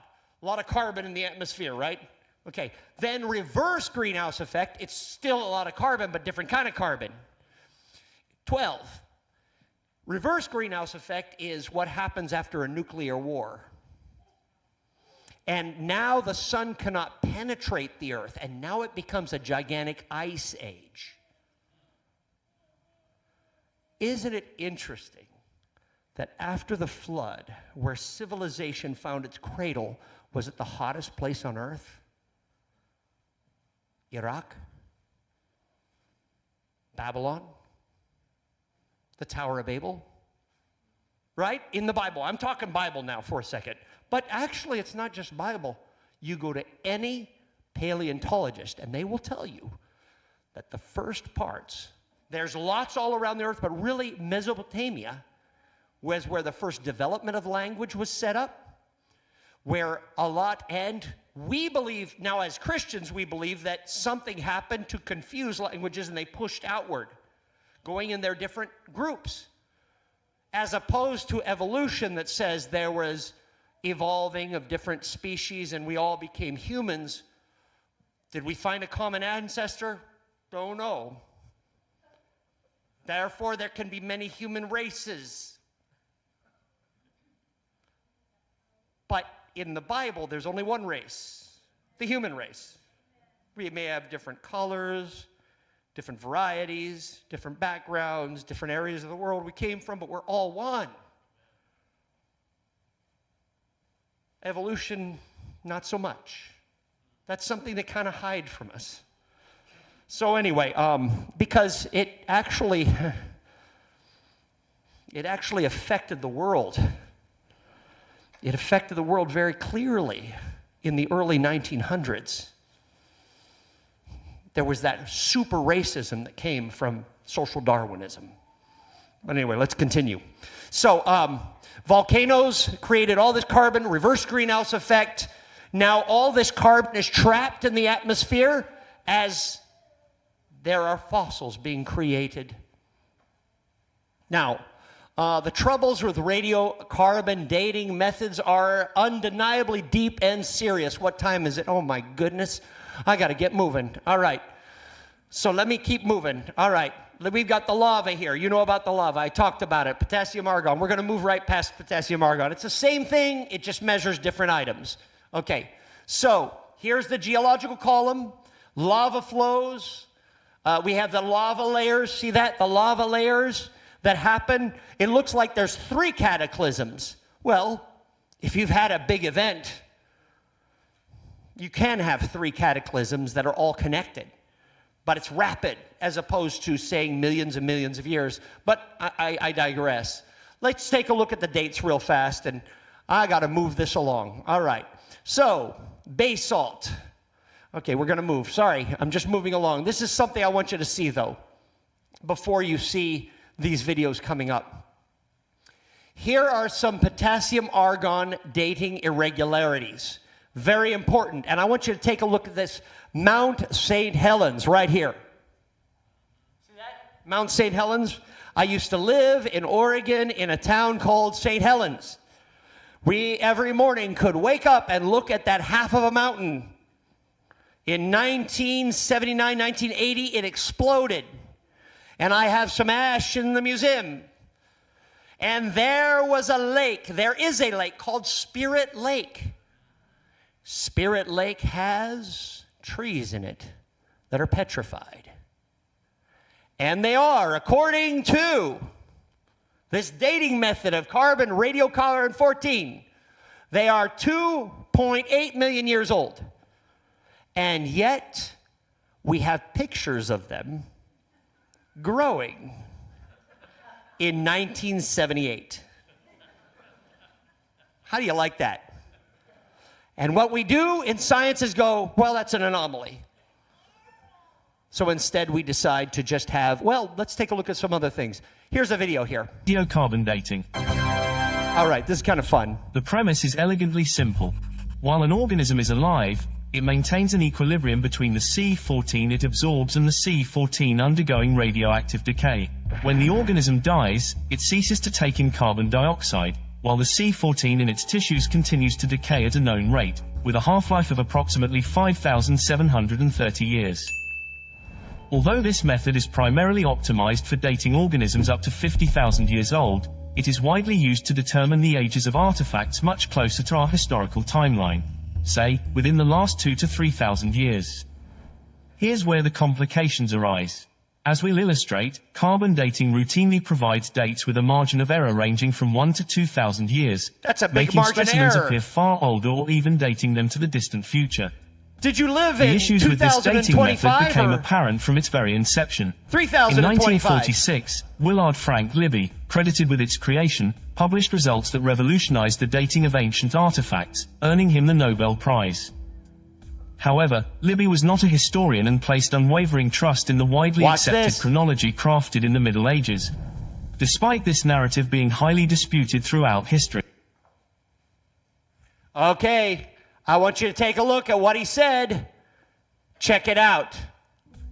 A lot of carbon in the atmosphere, right? Okay. Then reverse greenhouse effect, it's still a lot of carbon, but different kind of carbon. 12. Reverse greenhouse effect is what happens after a nuclear war. And now the sun cannot penetrate the earth, and now it becomes a gigantic ice age. Isn't it interesting that after the flood, where civilization found its cradle, was it the hottest place on earth? Iraq? Babylon? The Tower of Babel? Right? In the Bible. I'm talking Bible now for a second. But actually, it's not just Bible. You go to any paleontologist, and they will tell you that the first parts, there's lots all around the earth, but really Mesopotamia was where the first development of language was set up, where a lot, and we believe, now as Christians, we believe that something happened to confuse languages and they pushed outward, going in their different groups, as opposed to evolution that says there was evolving of different species and we all became humans. Did we find a common ancestor? Don't know. Therefore, there can be many human races. But in the Bible, there's only one race, the human race. We may have different colors, different varieties, different backgrounds, different areas of the world we came from, but we're all one. Evolution, not so much. That's something they kind of hide from us. So anyway, because it actually affected the world. It affected the world very clearly in the early 1900s. There was that super racism that came from social Darwinism. But anyway, let's continue. So, volcanoes created all this carbon, reverse greenhouse effect. Now all this carbon is trapped in the atmosphere as there are fossils being created. Now, the troubles with radiocarbon dating methods are undeniably deep and serious. What time is it? Oh my goodness. I got to get moving. All right. So let me keep moving. All right. We've got the lava here. You know about the lava. I talked about it. Potassium argon. We're going to move right past potassium argon. It's the same thing. It just measures different items. Okay. So here's the geological column. Lava flows. We have the lava layers. See that? The lava layers that happen. It looks like there's 3 cataclysms. Well, if you've had a big event, you can have 3 cataclysms that are all connected. But it's rapid, as opposed to saying millions and millions of years. But I digress. Let's take a look at the dates real fast, and I got to move this along. All right. So, basalt. Okay, we're going to move. Sorry, I'm just moving along. This is something I want you to see, though, before you see these videos coming up. Here are some potassium argon dating irregularities. Very important. And I want you to take a look at this Mount St. Helens right here. See that? Mount St. Helens. I used to live in Oregon in a town called St. Helens. We every morning could wake up and look at that half of a mountain. In 1979, 1980, it exploded. And I have some ash in the museum. And there was a lake. There is a lake called Spirit Lake. Spirit Lake has trees in it that are petrified. And they are, according to this dating method of carbon, radiocarbon 14, they are 2.8 million years old. And yet, we have pictures of them growing in 1978. How do you like that? And what we do in science is go, well, that's an anomaly. So instead we decide to just have, well, let's take a look at some other things. Here's a video here. Radiocarbon dating. All right, this is kind of fun. The premise is elegantly simple. While an organism is alive, it maintains an equilibrium between the C14 it absorbs and the C14 undergoing radioactive decay. When the organism dies, it ceases to take in carbon dioxide, while the C14 in its tissues continues to decay at a known rate, with a half-life of approximately 5,730 years. Although this method is primarily optimized for dating organisms up to 50,000 years old, it is widely used to determine the ages of artifacts much closer to our historical timeline, say, within the last 2,000 to 3,000 years. Here's where the complications arise. As we'll illustrate, carbon dating routinely provides dates with a margin of error ranging from 1 to 2,000 years, That's a big making margin of specimens error. appear far older or even dating them to the distant future. Did you live The in issues with this dating method 2025 became or apparent from its very inception. 3025? In 1946, Willard Frank Libby, credited with its creation, published results that revolutionized the dating of ancient artifacts, earning him the Nobel Prize. However, Libby was not a historian and placed unwavering trust in the widely Watch accepted this. chronology crafted in the Middle Ages, despite this narrative being highly disputed throughout history. Okay, I want you to take a look at what he said. Check it out.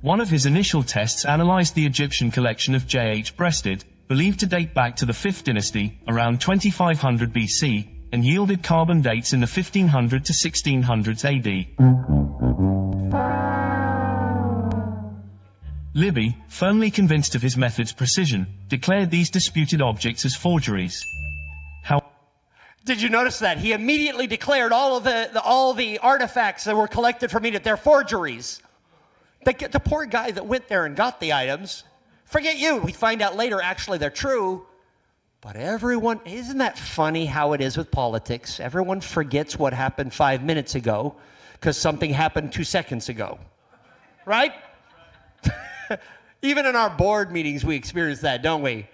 One of his initial tests analyzed the Egyptian collection of J.H. Breasted, believed to date back to the 5th dynasty, around 2500 BC, and yielded carbon dates in the 1500 to 1600s AD. Libby, firmly convinced of his method's precision, declared these disputed objects as forgeries. Did you notice that? He immediately declared all the artifacts that were collected from Egypt, they're forgeries. The poor guy that went there and got the items, forget you, we find out later actually they're true. But everyone, isn't that funny how it is with politics? Everyone forgets what happened 5 minutes ago because something happened 2 seconds ago. Right? Even in our board meetings, we experience that, don't we?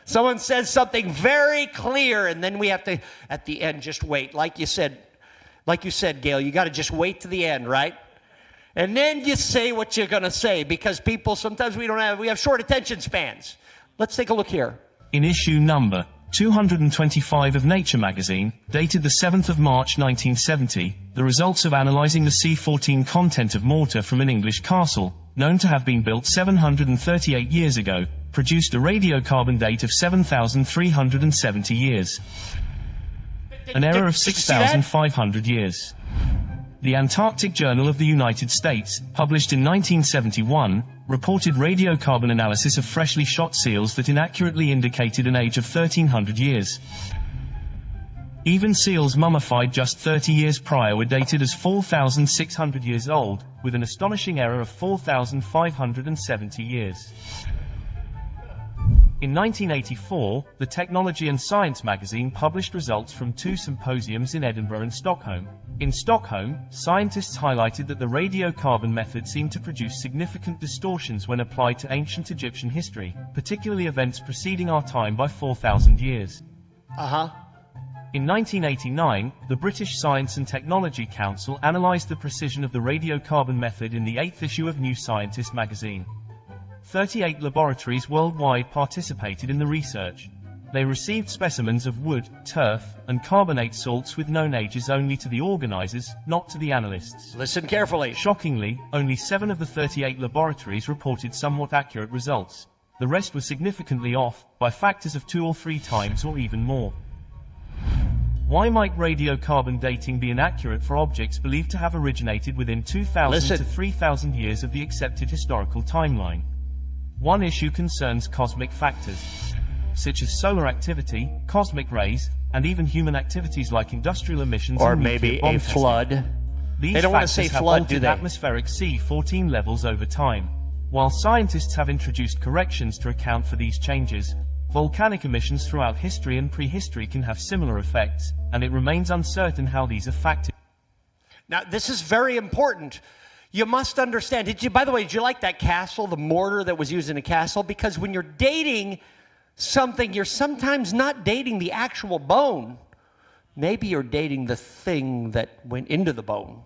Someone says something very clear, and then we have to, at the end, just wait. Like you said, Gail, you got to just wait to the end, right? And then you say what you're going to say, because people, sometimes we have short attention spans. Let's take a look here. In issue number 225 of Nature magazine, dated the 7th of March 1970, the results of analyzing the C14 content of mortar from an English castle, known to have been built 738 years ago, produced a radiocarbon date of 7,370 years. An error of 6,500 years. The Antarctic Journal of the United States, published in 1971, reported radiocarbon analysis of freshly shot seals that inaccurately indicated an age of 1,300 years. Even seals mummified just 30 years prior were dated as 4,600 years old, with an astonishing error of 4,570 years. In 1984, the Technology and Science magazine published results from 2 symposiums in Edinburgh and Stockholm. In Stockholm, scientists highlighted that the radiocarbon method seemed to produce significant distortions when applied to ancient Egyptian history, particularly events preceding our time by 4,000 years. In 1989, the British Science and Technology Council analysed the precision of the radiocarbon method in the 8th issue of New Scientist magazine. 38 laboratories worldwide participated in the research. They received specimens of wood, turf, and carbonate salts with known ages only to the organisers, not to the analysts. Listen carefully. Shockingly, only 7 of the 38 laboratories reported somewhat accurate results. The rest were significantly off, by factors of 2 or 3 times or even more. Why might radiocarbon dating be inaccurate for objects believed to have originated within 2,000 to 3,000 years of the accepted historical timeline? One issue concerns cosmic factors, such as solar activity, cosmic rays, and even human activities like industrial emissions Or and maybe nuclear bomb a testing. flood. These They don't want to factors say have flood, do altered they? atmospheric C14 levels over time. While scientists have introduced corrections to account for these changes, volcanic emissions throughout history and prehistory can have similar effects, and it remains uncertain how these are factored. Now, this is very important. You must understand. By the way, did you like that castle, the mortar that was used in a castle? Because when you're dating something, you're sometimes not dating the actual bone. Maybe you're dating the thing that went into the bone.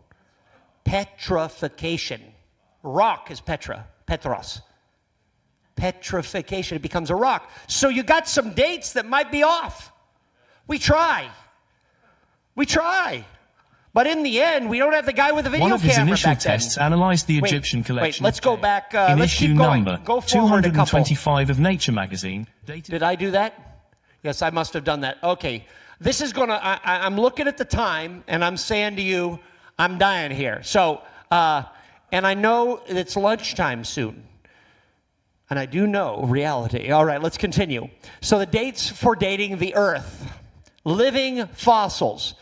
Petrification. Rock is petros. Petrification, it becomes a rock. So you got some dates that might be off. We try. We try. But in the end, we don't have the guy with the video One of his camera initial back then. tests analyzed the Wait, Egyptian collection. Wait, let's go back. In Let's issue keep going. number Go forward a couple. 225 of Nature magazine. Did I do that? Yes, I must have done that. Okay. This is going to, I'm looking at the time, and I'm saying to you, I'm dying here. So, and I know it's lunchtime soon. And I do know reality. All right, let's continue. So the dates for dating the Earth. Living fossils.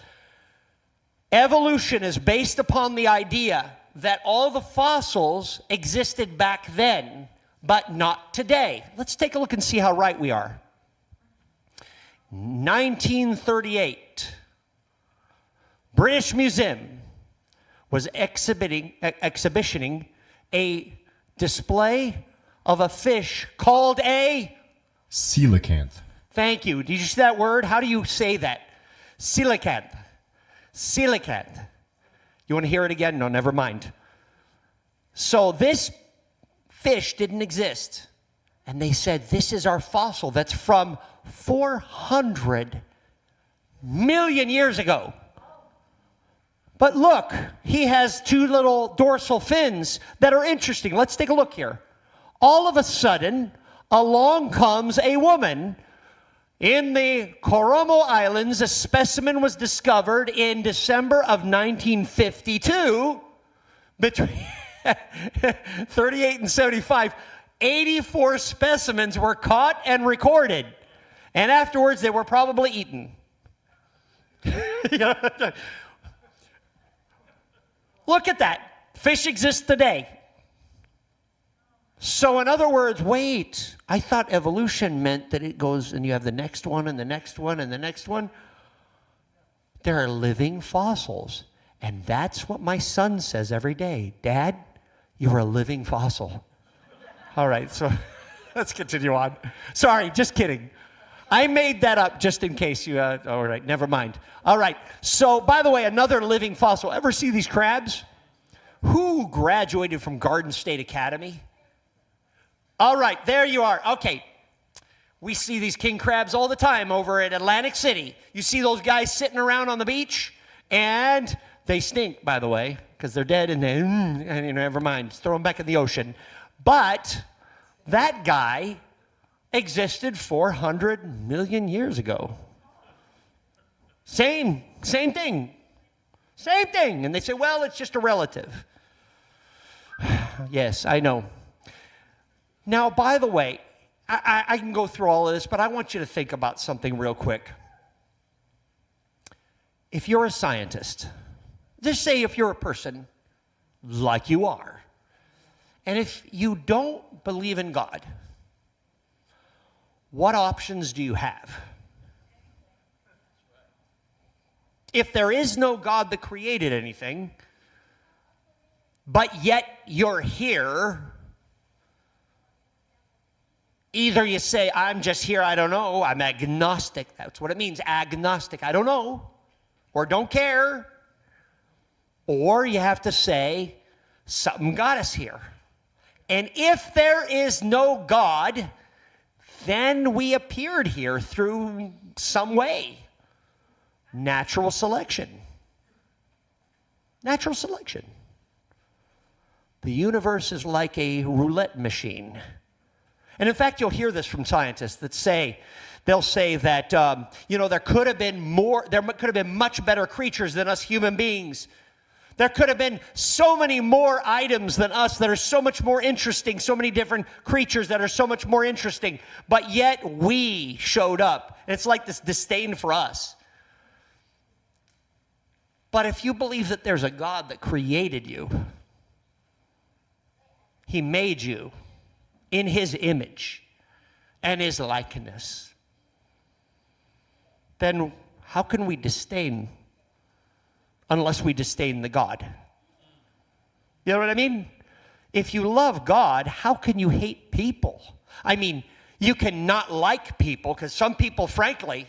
Evolution is based upon the idea that all the fossils existed back then, but not today. Let's take a look and see how right we are. 1938, British Museum was exhibitioning a display of a fish called a coelacanth. Thank you. Did you see that word? How do you say that? Coelacanth. Coelacanth. You want to hear it again? No, never mind. So this fish didn't exist. And they said, this is our fossil that's from 400 million years ago. But look, he has two little dorsal fins that are interesting. Let's take a look here. All of a sudden, along comes a woman. In the Coromo Islands, a specimen was discovered in December of 1952, between 38 and 75. 84 specimens were caught and recorded, and afterwards they were probably eaten. Look at that. Fish exists today. So in other words, wait, I thought evolution meant that it goes and you have the next one and the next one and the next one. There are living fossils. And that's what my son says every day. Dad, you're a living fossil. All right, so let's continue on. Sorry, just kidding. I made that up just in case you, all right, never mind. All right, so by the way, another living fossil. Ever see these crabs? Who graduated from Garden State Academy? All right, there you are. Okay, we see these king crabs all the time over at Atlantic City. You see those guys sitting around on the beach, and they stink, by the way, because they're dead, and they, never mind, just throw them back in the ocean. But that guy existed 400 million years ago. Same thing. Same thing. And they say, well, it's just a relative. Yes, I know. Now, by the way, I can go through all of this, but I want you to think about something real quick. If you're a scientist, just say if you're a person like you are, and if you don't believe in God, what options do you have? If there is no God that created anything, but yet you're here, either you say, I'm just here, I don't know, I'm agnostic. That's what it means, agnostic. I don't know, or don't care. Or you have to say, something got us here. And if there is no God, then we appeared here through some way. Natural selection. Natural selection. The universe is like a roulette machine. And in fact, you'll hear this from scientists that say, they'll say that, there could have been much better creatures than us human beings. There could have been so many more items than us that are so much more interesting, so many different creatures that are so much more interesting, but yet we showed up. And it's like this disdain for us. But if you believe that there's a God that created you, He made you in His image and His likeness, then how can we disdain unless we disdain the God? You know what I mean? If you love God, how can you hate people? I mean, you can not like people, because some people, frankly,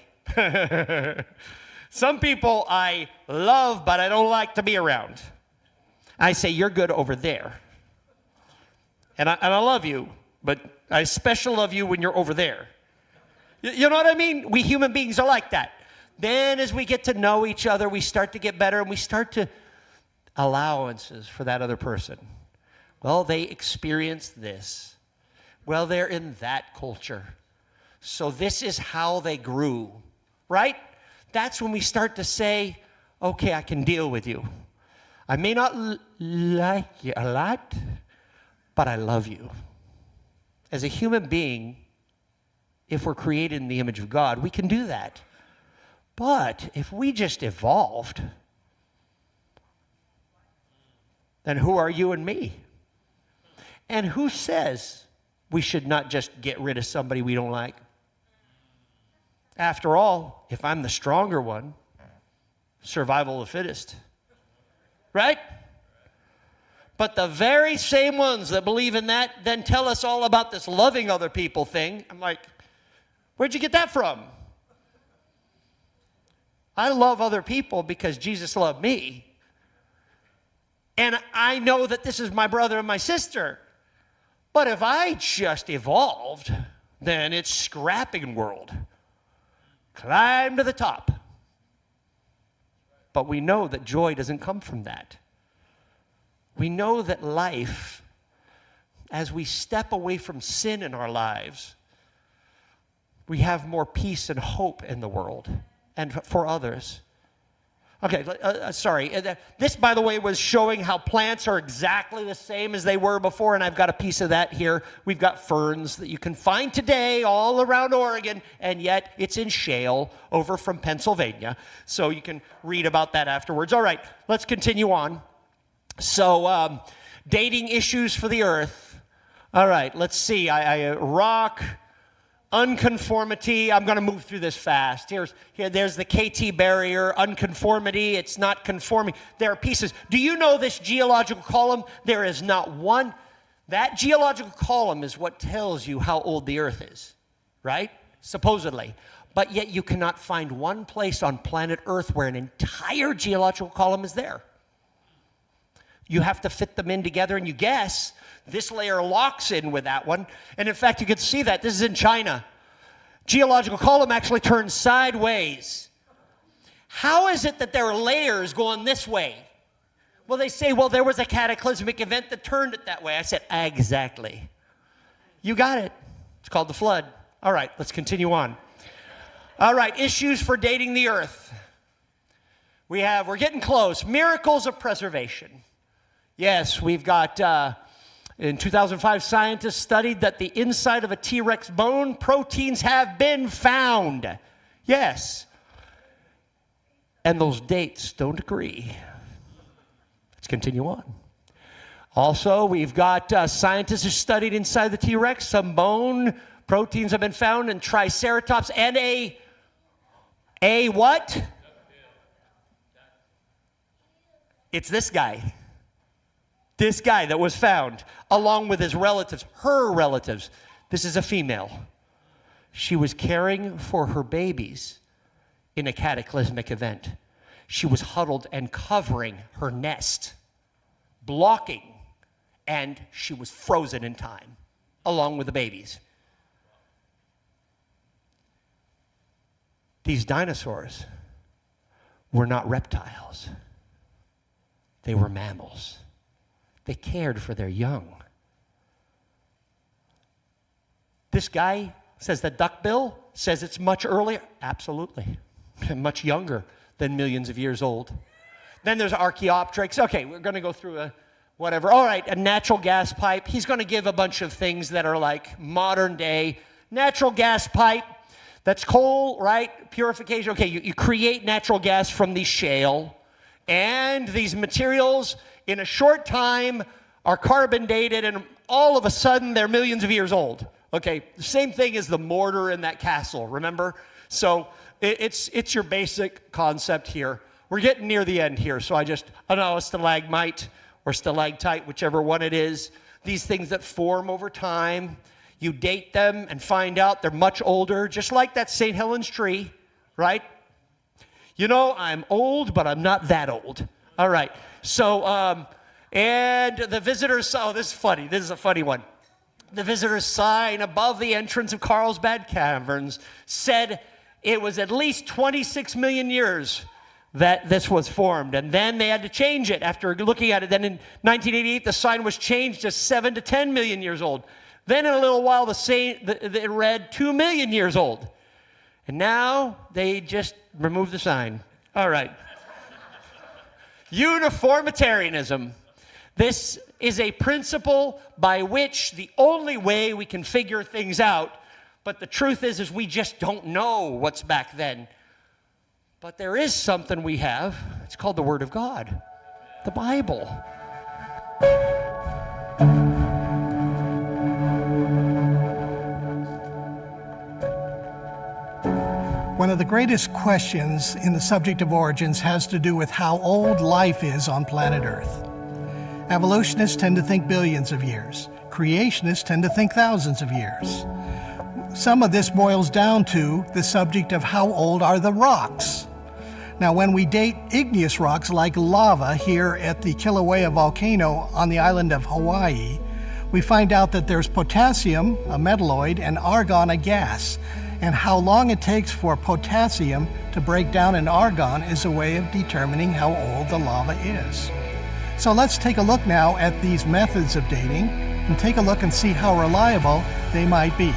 some people I love, but I don't like to be around. I say, you're good over there. And I love you, but I especially love you when you're over there. You know what I mean? We human beings are like that. Then as we get to know each other, we start to get better, and we start to allowances for that other person. Well, they experienced this. Well, they're in that culture. So this is how they grew, right? That's when we start to say, okay, I can deal with you. I may not like you a lot, but I love you. As a human being, if we're created in the image of God, we can do that. But if we just evolved, then who are you and me? And who says we should not just get rid of somebody we don't like? After all, if I'm the stronger one, survival of the fittest, right? But the very same ones that believe in that then tell us all about this loving other people thing. I'm like, where'd you get that from? I love other people because Jesus loved me. And I know that this is my brother and my sister. But if I just evolved, then it's scrapping world. Climb to the top. But we know that joy doesn't come from that. We know that life, as we step away from sin in our lives, we have more peace and hope in the world and for others. Okay, sorry. This, by the way, was showing how plants are exactly the same as they were before, and I've got a piece of that here. We've got ferns that you can find today all around Oregon, and yet it's in shale over from Pennsylvania. So you can read about that afterwards. All right, let's continue on. So, dating issues for the earth. All right, let's see. Rock. Unconformity, I'm going to move through this fast. There's the KT barrier, unconformity, it's not conforming. There are pieces. Do you know this geological column? There is not one. That geological column is what tells you how old the earth is, right? Supposedly. But yet you cannot find one place on planet Earth where an entire geological column is there. You have to fit them in together, and you guess this layer locks in with that one. And in fact, you can see that. This is in China. Geological column actually turns sideways. How is it that there are layers going this way? Well, they say, well, there was a cataclysmic event that turned it that way. I said, exactly. You got it. It's called the flood. All right, let's continue on. All right, issues for dating the earth. We're getting close. Miracles of preservation. Yes, we've got, in 2005, scientists studied that the inside of a T-Rex bone, proteins have been found. Yes. And those dates don't agree. Let's continue on. Also, we've got scientists who studied inside the T-Rex. Some bone proteins have been found in Triceratops and a what? It's this guy. This guy that was found, along with his relatives, her relatives. This is a female. She was caring for her babies in a cataclysmic event. She was huddled and covering her nest, blocking, and she was frozen in time, along with the babies. These dinosaurs were not reptiles. They were mammals. They cared for their young. This guy says that duckbill says it's much earlier. Absolutely. Much younger than millions of years old. Then there's Archaeopteryx. Okay, we're going to go through whatever. All right, a natural gas pipe. He's going to give a bunch of things that are like modern day. Natural gas pipe. That's coal, right? Purification. Okay, you create natural gas from the shale. And these materials, in a short time, are carbon dated, and all of a sudden, they're millions of years old. Okay, the same thing as the mortar in that castle, remember? So it's your basic concept here. We're getting near the end here, so I don't know, a stalagmite or stalactite, whichever one it is. These things that form over time, you date them and find out they're much older, just like that St. Helens tree, right? You know, I'm old, but I'm not that old. All right. So, and the visitors, oh, this is funny. This is a funny one. The visitor's sign above the entrance of Carlsbad Caverns said, it was at least 26 million years that this was formed. And then they had to change it after looking at it. Then in 1988, the sign was changed to 7 to 10 million years old. Then in a little while, it read 2 million years old. And now they just removed the sign. All right. Uniformitarianism. This is a principle by which the only way we can figure things out, but the truth is we just don't know what's back then. But there is something we have. It's called the Word of God, the Bible. One of the greatest questions in the subject of origins has to do with how old life is on planet Earth. Evolutionists tend to think billions of years. Creationists tend to think thousands of years. Some of this boils down to the subject of how old are the rocks. Now, when we date igneous rocks like lava here at the Kilauea volcano on the island of Hawaii, we find out that there's potassium, a metalloid, and argon, a gas. And how long it takes for potassium to break down in argon is a way of determining how old the lava is. So let's take a look now at these methods of dating and take a look and see how reliable they might be.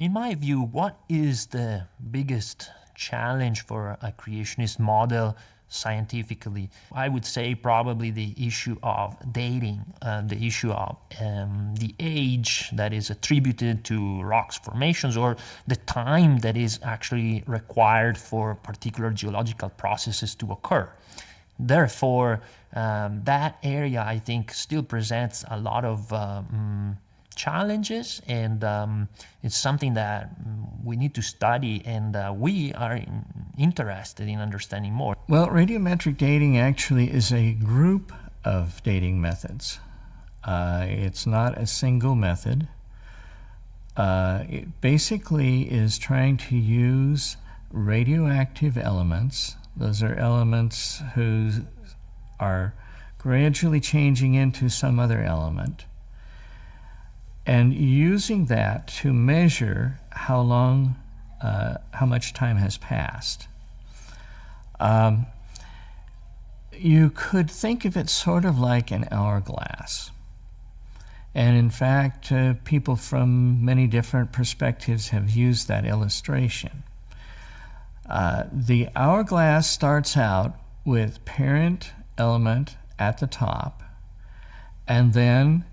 In my view, what is the biggest challenge for a creationist model scientifically? I would say probably the issue of dating, the issue of the age that is attributed to rocks formations, or the time that is actually required for particular geological processes to occur. Therefore, that area, I think, still presents a lot of challenges, and it's something that we need to study, and we are interested in understanding more. Well, radiometric dating actually is a group of dating methods. It's not a single method. It basically is trying to use radioactive elements. Those are elements who are gradually changing into some other element, and using that to measure how much time has passed. You could think of it sort of like an hourglass. And in fact, people from many different perspectives have used that illustration. The hourglass starts out with parent element at the top, and then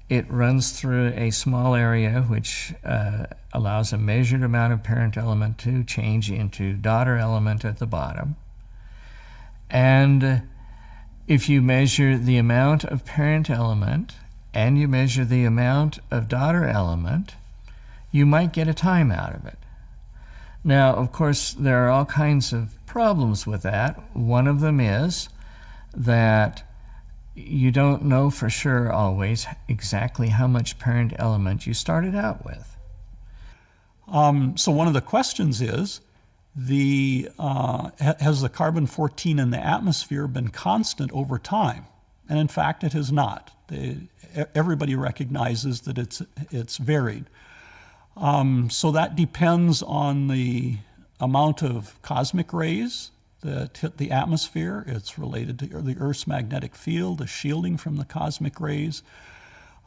it runs through a small area which allows a measured amount of parent element to change into daughter element at the bottom. And if you measure the amount of parent element and you measure the amount of daughter element, you might get a time out of it. Now, of course, there are all kinds of problems with that. One of them is that you don't know for sure always exactly how much parent element you started out with. So one of the questions is, has the carbon-14 in the atmosphere been constant over time? And in fact, it has not. Everybody recognizes that it's varied. So that depends on the amount of cosmic rays that hit the atmosphere. It's related to the Earth's magnetic field, the shielding from the cosmic rays.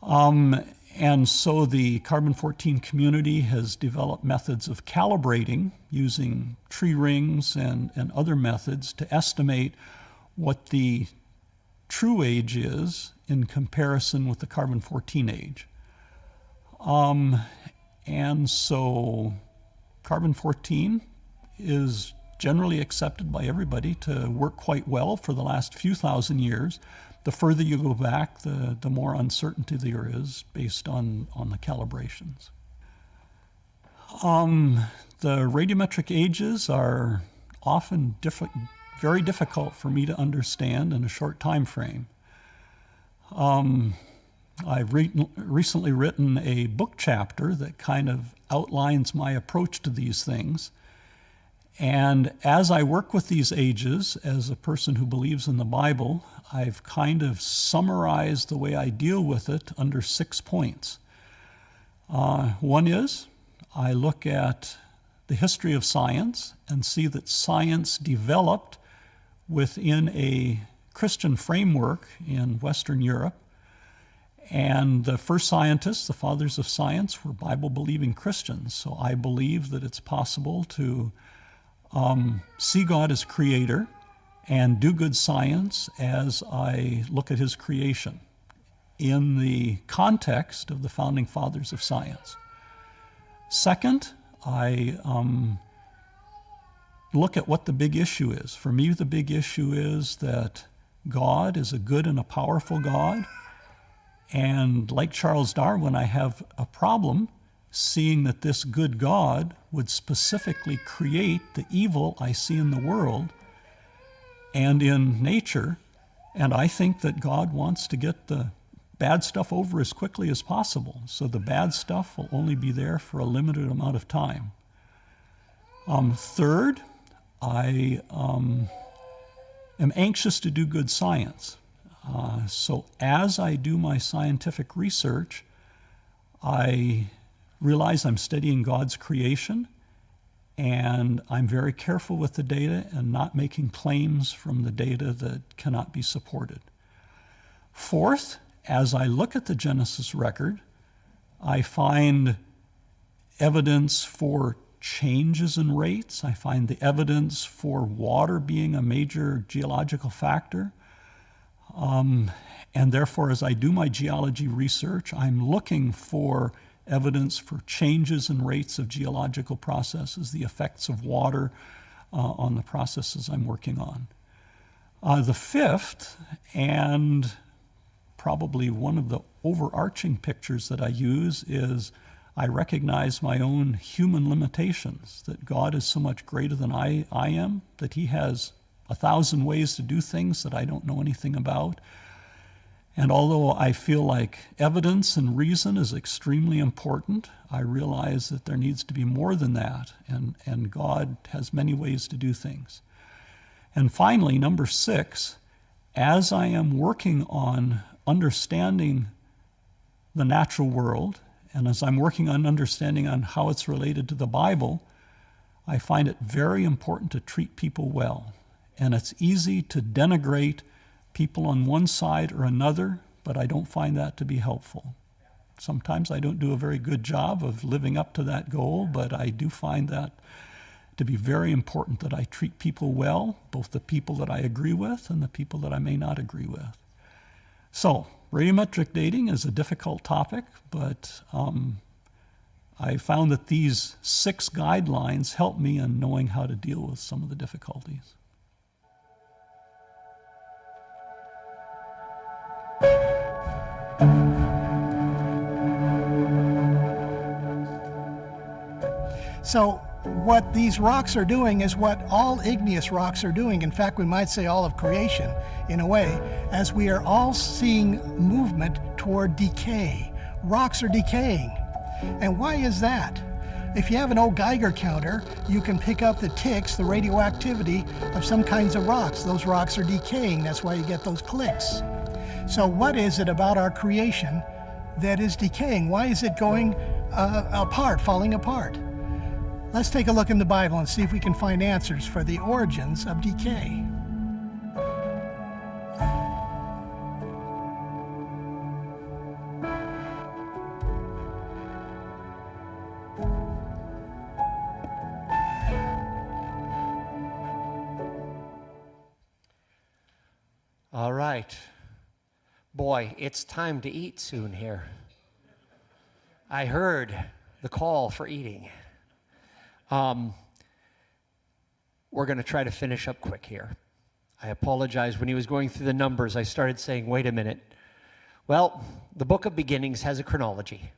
And so the carbon-14 community has developed methods of calibrating using tree rings and other methods to estimate what the true age is in comparison with the carbon-14 age. And so carbon-14 is generally accepted by everybody to work quite well for the last few thousand years. The further you go back, the more uncertainty there is based on the calibrations. The radiometric ages are often very difficult for me to understand in a short time frame. I've recently written a book chapter that kind of outlines my approach to these things. And as I work with these ages, as a person who believes in the Bible, I've kind of summarized the way I deal with it under 6 points. One is, I look at the history of science and see that science developed within a Christian framework in Western Europe. And the first scientists, the fathers of science, were Bible-believing Christians. So I believe that it's possible to see God as creator and do good science as I look at his creation in the context of the founding fathers of science. Second, I look at what the big issue is. For me, the big issue is that God is a good and a powerful God. And like Charles Darwin, I have a problem seeing that this good God would specifically create the evil I see in the world and in nature. And I think that God wants to get the bad stuff over as quickly as possible. So the bad stuff will only be there for a limited amount of time. Third, I am anxious to do good science. So as I do my scientific research, I realize I'm studying God's creation, and I'm very careful with the data and not making claims from the data that cannot be supported. Fourth, as I look at the Genesis record, I find evidence for changes in rates. I find the evidence for water being a major geological factor. And therefore, as I do my geology research, I'm looking for evidence for changes in rates of geological processes, the effects of water on the processes I'm working on. The fifth, and probably one of the overarching pictures that I use, is I recognize my own human limitations, that God is so much greater than I am, that he has 1,000 ways to do things that I don't know anything about. And although I feel like evidence and reason is extremely important, I realize that there needs to be more than that, and God has many ways to do things. And finally, number 6, as I am working on understanding the natural world, and as I'm working on understanding on how it's related to the Bible, I find it very important to treat people well. And it's easy to denigrate people on one side or another, but I don't find that to be helpful. Sometimes I don't do a very good job of living up to that goal, but I do find that to be very important that I treat people well, both the people that I agree with and the people that I may not agree with. So, radiometric dating is a difficult topic, but I found that these 6 guidelines help me in knowing how to deal with some of the difficulties. So what these rocks are doing is what all igneous rocks are doing. In fact, we might say all of creation in a way, as we are all seeing movement toward decay. Rocks are decaying. And why is that? If you have an old Geiger counter, you can pick up the ticks, the radioactivity of some kinds of rocks. Those rocks are decaying. That's why you get those clicks. So what is it about our creation that is decaying? Why is it going apart, falling apart? Let's take a look in the Bible and see if we can find answers for the origins of decay. All right. Boy, it's time to eat soon here. I heard the call for eating. We're going to try to finish up quick here. I apologize. When he was going through the numbers, I started saying, wait a minute. Well, the book of beginnings has a chronology.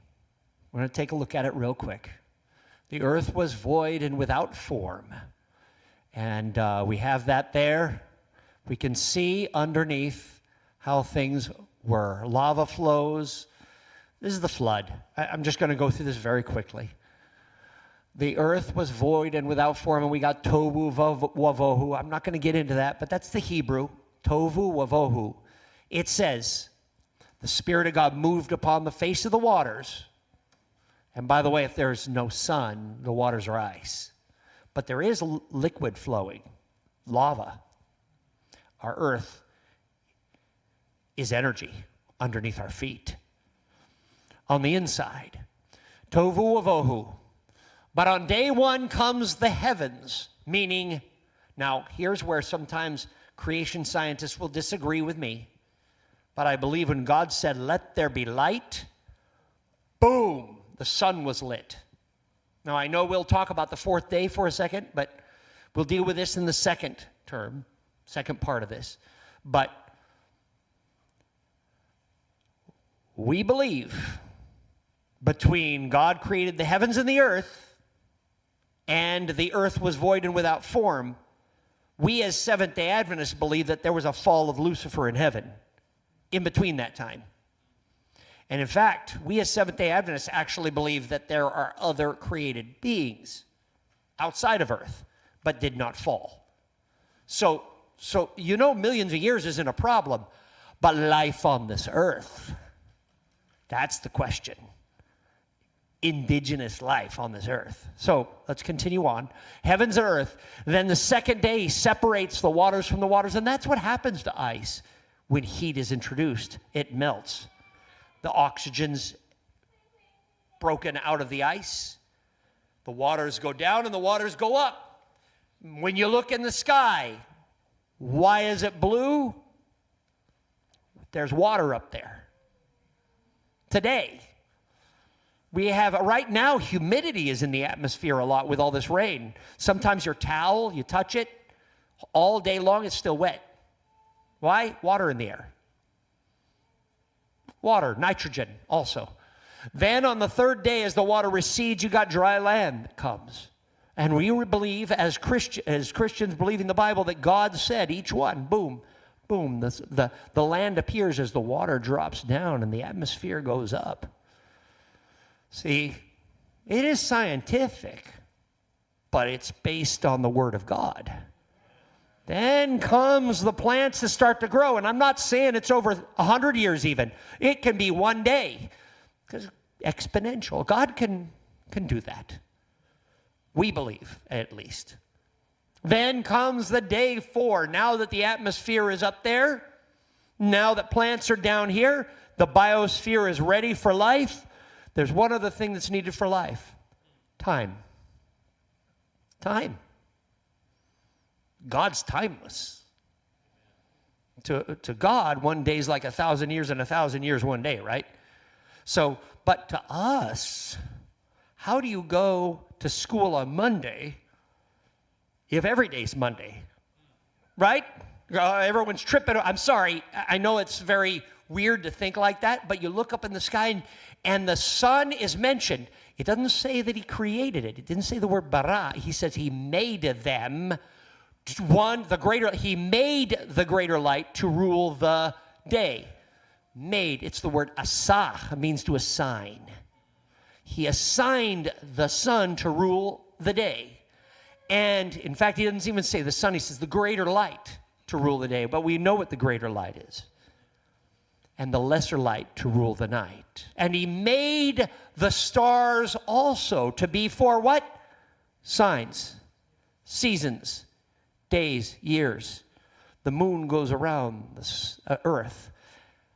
We're going to take a look at it real quick. The earth was void and without form. And we have that there. We can see underneath how things were lava flows. This is the flood. I'm just going to go through this very quickly. The earth was void and without form, and we got tohu wavohu. I'm not going to get into that, but that's the Hebrew, tohu wavohu. It says, the Spirit of God moved upon the face of the waters. And by the way, if there's no sun, the waters are ice. But there is liquid flowing, lava. Our earth is energy underneath our feet. On the inside, tohu wavohu. But on day one comes the heavens, meaning, now here's where sometimes creation scientists will disagree with me, but I believe when God said, let there be light, boom, the sun was lit. Now I know we'll talk about the fourth day for a second, but we'll deal with this in the second term, second part of this. But we believe between God created the heavens and the earth was void and without form, we as Seventh-day Adventists believe that there was a fall of Lucifer in heaven in between that time. And in fact, we as Seventh-day Adventists actually believe that there are other created beings outside of earth, but did not fall. So millions of years isn't a problem, but life on this earth, that's the question. Indigenous life on this earth. So let's continue on. Heavens and earth. Then the second day separates the waters from the waters, and that's what happens to ice when heat is introduced. It melts. The oxygen's broken out of the ice. The waters go down and the waters go up. When you look in the sky, why is it blue? There's water up there. Today, we have, right now, humidity is in the atmosphere a lot with all this rain. Sometimes your towel, you touch it, all day long it's still wet. Why? Water in the air. Water, nitrogen also. Then on the third day, as the water recedes, you got dry land that comes. And we believe, as Christians believing the Bible, that God said, each one, boom, boom, the land appears as the water drops down and the atmosphere goes up. See, it is scientific, but it's based on the Word of God. Then comes the plants that start to grow, and I'm not saying it's over 100 years even. It can be one day, because exponential. God can do that. We believe, at least. Then comes the day 4. Now that the atmosphere is up there, now that plants are down here, the biosphere is ready for life. There's one other thing that's needed for life. Time. Time. God's timeless. To God, one day is like 1,000 years, and 1,000 years one day, right? So, but to us, how do you go to school on Monday if every day's Monday? Right? Everyone's tripping. I'm sorry. I know it's very weird to think like that, but you look up in the sky and the sun is mentioned. It doesn't say that he created it. It didn't say the word bara. He says he made them. He made the greater light to rule the day. Made, it's the word asah, it means to assign. He assigned the sun to rule the day. And in fact, he doesn't even say the sun, he says the greater light to rule the day. But we know what the greater light is. And the lesser light to rule the night. And he made the stars also to be for what? Signs, seasons, days, years. The moon goes around the earth.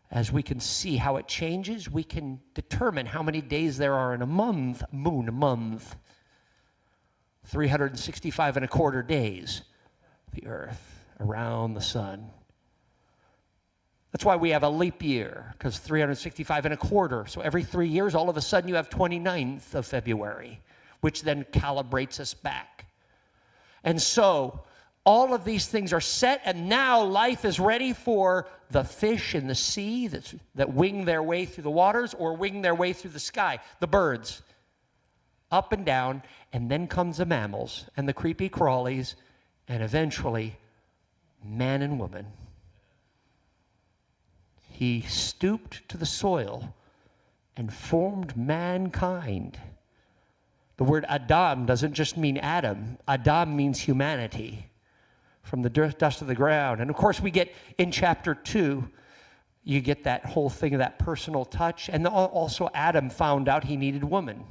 As we can see how it changes, we can determine how many days there are in a month. Moon, a month. 365 and a quarter days. The earth around the sun. That's why we have a leap year, because 365 and a quarter. So every 3 years, all of a sudden you have 29th of February, which then calibrates us back. And so all of these things are set, and now life is ready for the fish in the sea that wing their way through the waters or wing their way through the sky, the birds, up and down, and then comes the mammals and the creepy crawlies, and eventually man and woman. He stooped to the soil and formed mankind. The word Adam doesn't just mean Adam. Adam means humanity, from the dust of the ground. And of course, we get in chapter 2, you get that whole thing of that personal touch. And also Adam found out he needed woman.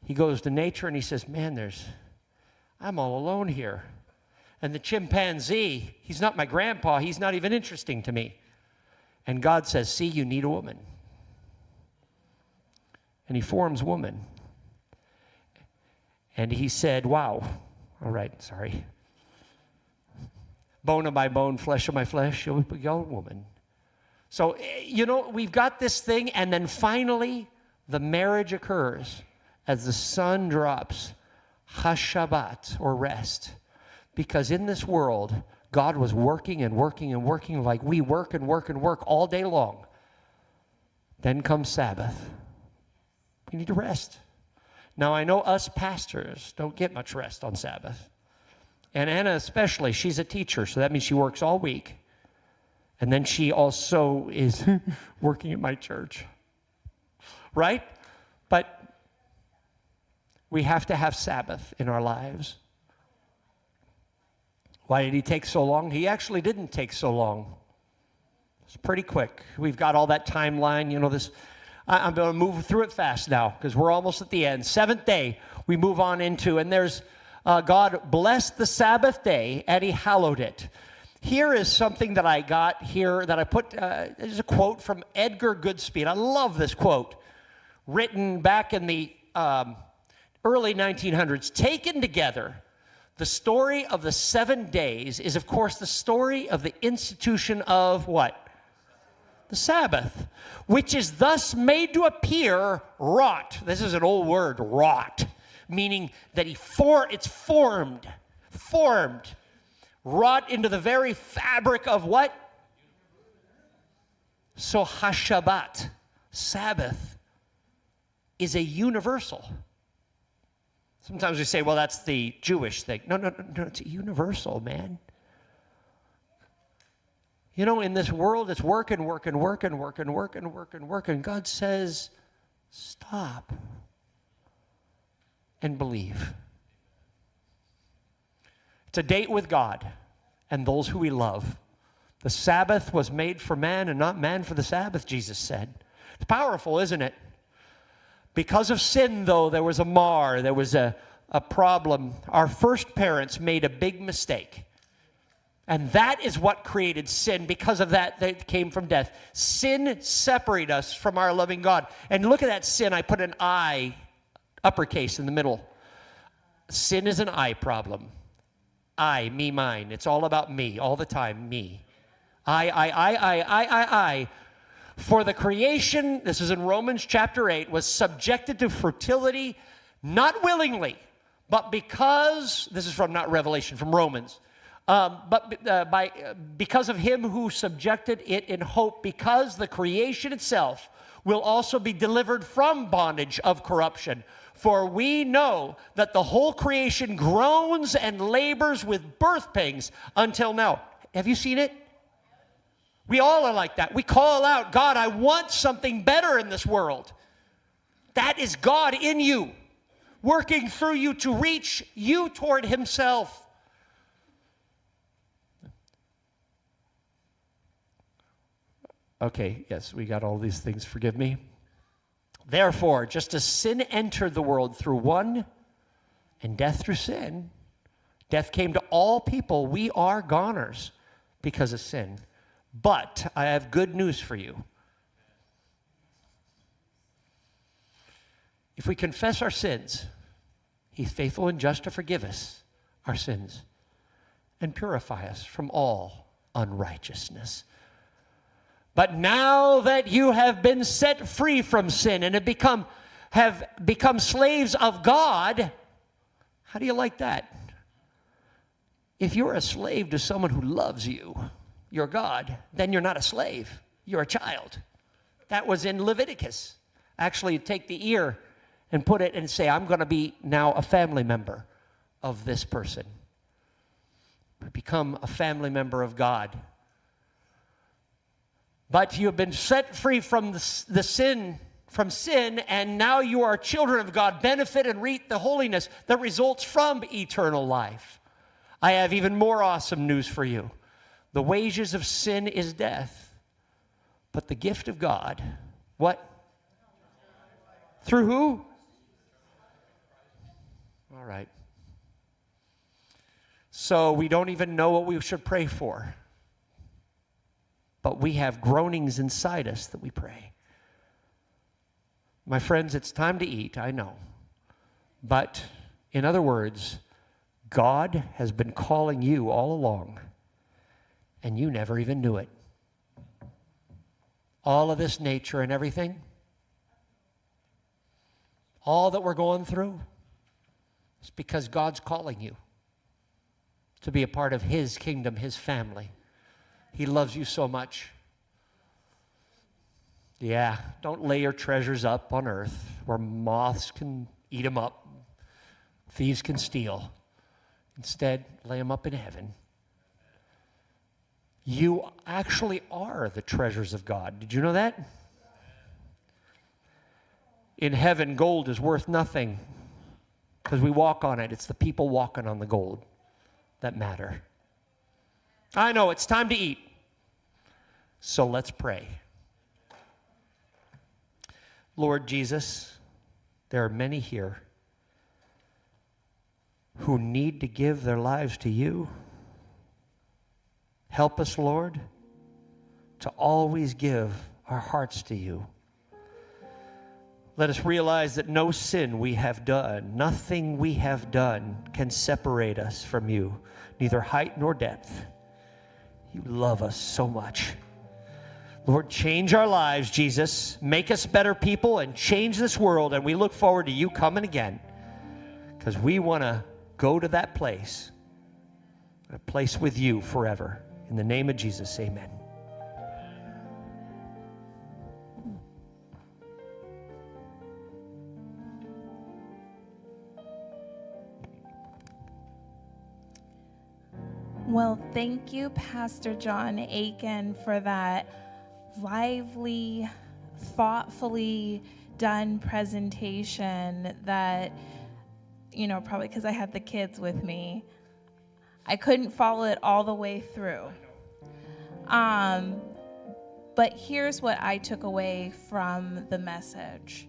He goes to nature and he says, man, I'm all alone here. And the chimpanzee, he's not my grandpa. He's not even interesting to me. And God says, see, you need a woman. And he forms woman. And he said, wow, all right, sorry. Bone of my bone, flesh of my flesh, you'll be a woman. So, we've got this thing, and then finally, the marriage occurs as the sun drops, Hashabbat, or rest. Because in this world, God was working and working and working like we work and work and work all day long. Then comes Sabbath. We need to rest. Now, I know us pastors don't get much rest on Sabbath. And Anna especially, she's a teacher, so that means she works all week. And then she also is working at my church. Right? But we have to have Sabbath in our lives. Why did he take so long? He actually didn't take so long. It's pretty quick. We've got all that timeline, this. I'm going to move through it fast now because we're almost at the end. Seventh day, we move on into, and there's God blessed the Sabbath day, and he hallowed it. Here is something that I got here that I put, there's a quote from Edgar Goodspeed. I love this quote, written back in the early 1900s. Taken together, the story of the 7 days is, of course, the story of the institution of what? The Sabbath, which is thus made to appear wrought. This is an old word, wrought, meaning that it's formed, wrought into the very fabric of what? So Hashabbat, Sabbath, is a universal. Sometimes we say, well, that's the Jewish thing. No, it's universal, man. In this world, it's work. And God says, stop and believe. It's a date with God and those who we love. The Sabbath was made for man and not man for the Sabbath, Jesus said. It's powerful, isn't it? Because of sin, though, there was a mar, there was a problem. Our first parents made a big mistake. And that is what created sin. Because of that, that came from death. Sin separated us from our loving God. And look at that sin. I put an I, uppercase in the middle. Sin is an I problem. I, me, mine. It's all about me, all the time, me. I. For the creation, this is in Romans chapter 8, was subjected to fertility, not willingly, but because, this is from not Revelation, from Romans, because of him who subjected it in hope, because the creation itself will also be delivered from bondage of corruption. For we know that the whole creation groans and labors with birth pangs until now. Have you seen it? We all are like that. We call out, God, I want something better in this world. That is God in you, working through you to reach you toward himself. Okay, yes, we got all these things. Forgive me. Therefore, just as sin entered the world through one, and death through sin, death came to all people. We are goners because of sin. But I have good news for you. If we confess our sins, he's faithful and just to forgive us our sins and purify us from all unrighteousness. But now that you have been set free from sin and have become slaves of God, how do you like that? If you're a slave to someone who loves you, your God, then you're not a slave. You're a child. That was in Leviticus. Actually, take the ear and put it and say, I'm going to be now a family member of this person. Become a family member of God. But you have been set free from sin, and now you are children of God, benefit and reap the holiness that results from eternal life. I have even more awesome news for you. The wages of sin is death, but the gift of God, what? Through who? All right. So we don't even know what we should pray for, but we have groanings inside us that we pray. My friends, it's time to eat, I know. But in other words, God has been calling you all along, and you never even knew it. All of this nature and everything, all that we're going through, is because God's calling you to be a part of His kingdom, His family. He loves you so much. Yeah, don't lay your treasures up on earth where moths can eat them up, thieves can steal. Instead, lay them up in heaven. You actually are the treasures of God. Did you know that? In heaven, gold is worth nothing because we walk on it. It's the people walking on the gold that matter. I know, it's time to eat. So let's pray. Lord Jesus, there are many here who need to give their lives to you. Help us, Lord, to always give our hearts to you. Let us realize that no sin we have done, nothing we have done can separate us from you, neither height nor depth. You love us so much. Lord, change our lives, Jesus. Make us better people and change this world. And we look forward to you coming again because we want to go to that place, a place with you forever. In the name of Jesus, amen. Well, thank you, Pastor John Aitken, for that lively, thoughtfully done presentation that, probably because I had the kids with me, I couldn't follow it all the way through. But here's what I took away from the message.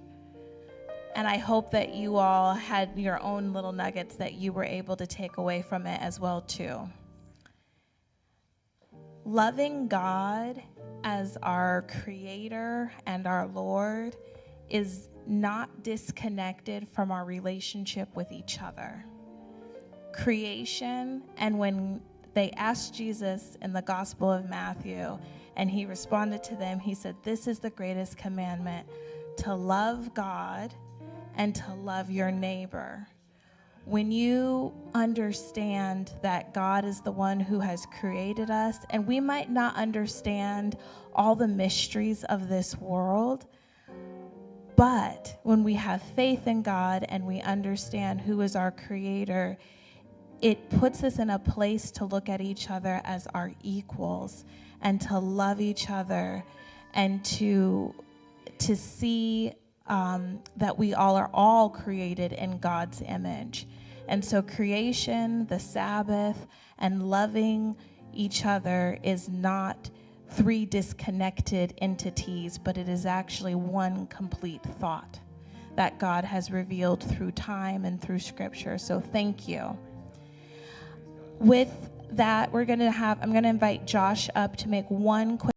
And I hope that you all had your own little nuggets that you were able to take away from it as well, too. Loving God as our Creator and our Lord is not disconnected from our relationship with each other. Creation, and when they asked Jesus in the Gospel of Matthew, and he responded to them, he said, "This is the greatest commandment, to love God and to love your neighbor." When you understand that God is the one who has created us, and we might not understand all the mysteries of this world, but when we have faith in God and we understand who is our Creator, it puts us in a place to look at each other as our equals and to love each other and to see that we are all created in God's image. And so creation, the Sabbath, and loving each other is not three disconnected entities, but it is actually one complete thought that God has revealed through time and through Scripture. So thank you. With that, I'm going to invite Josh up to make one quick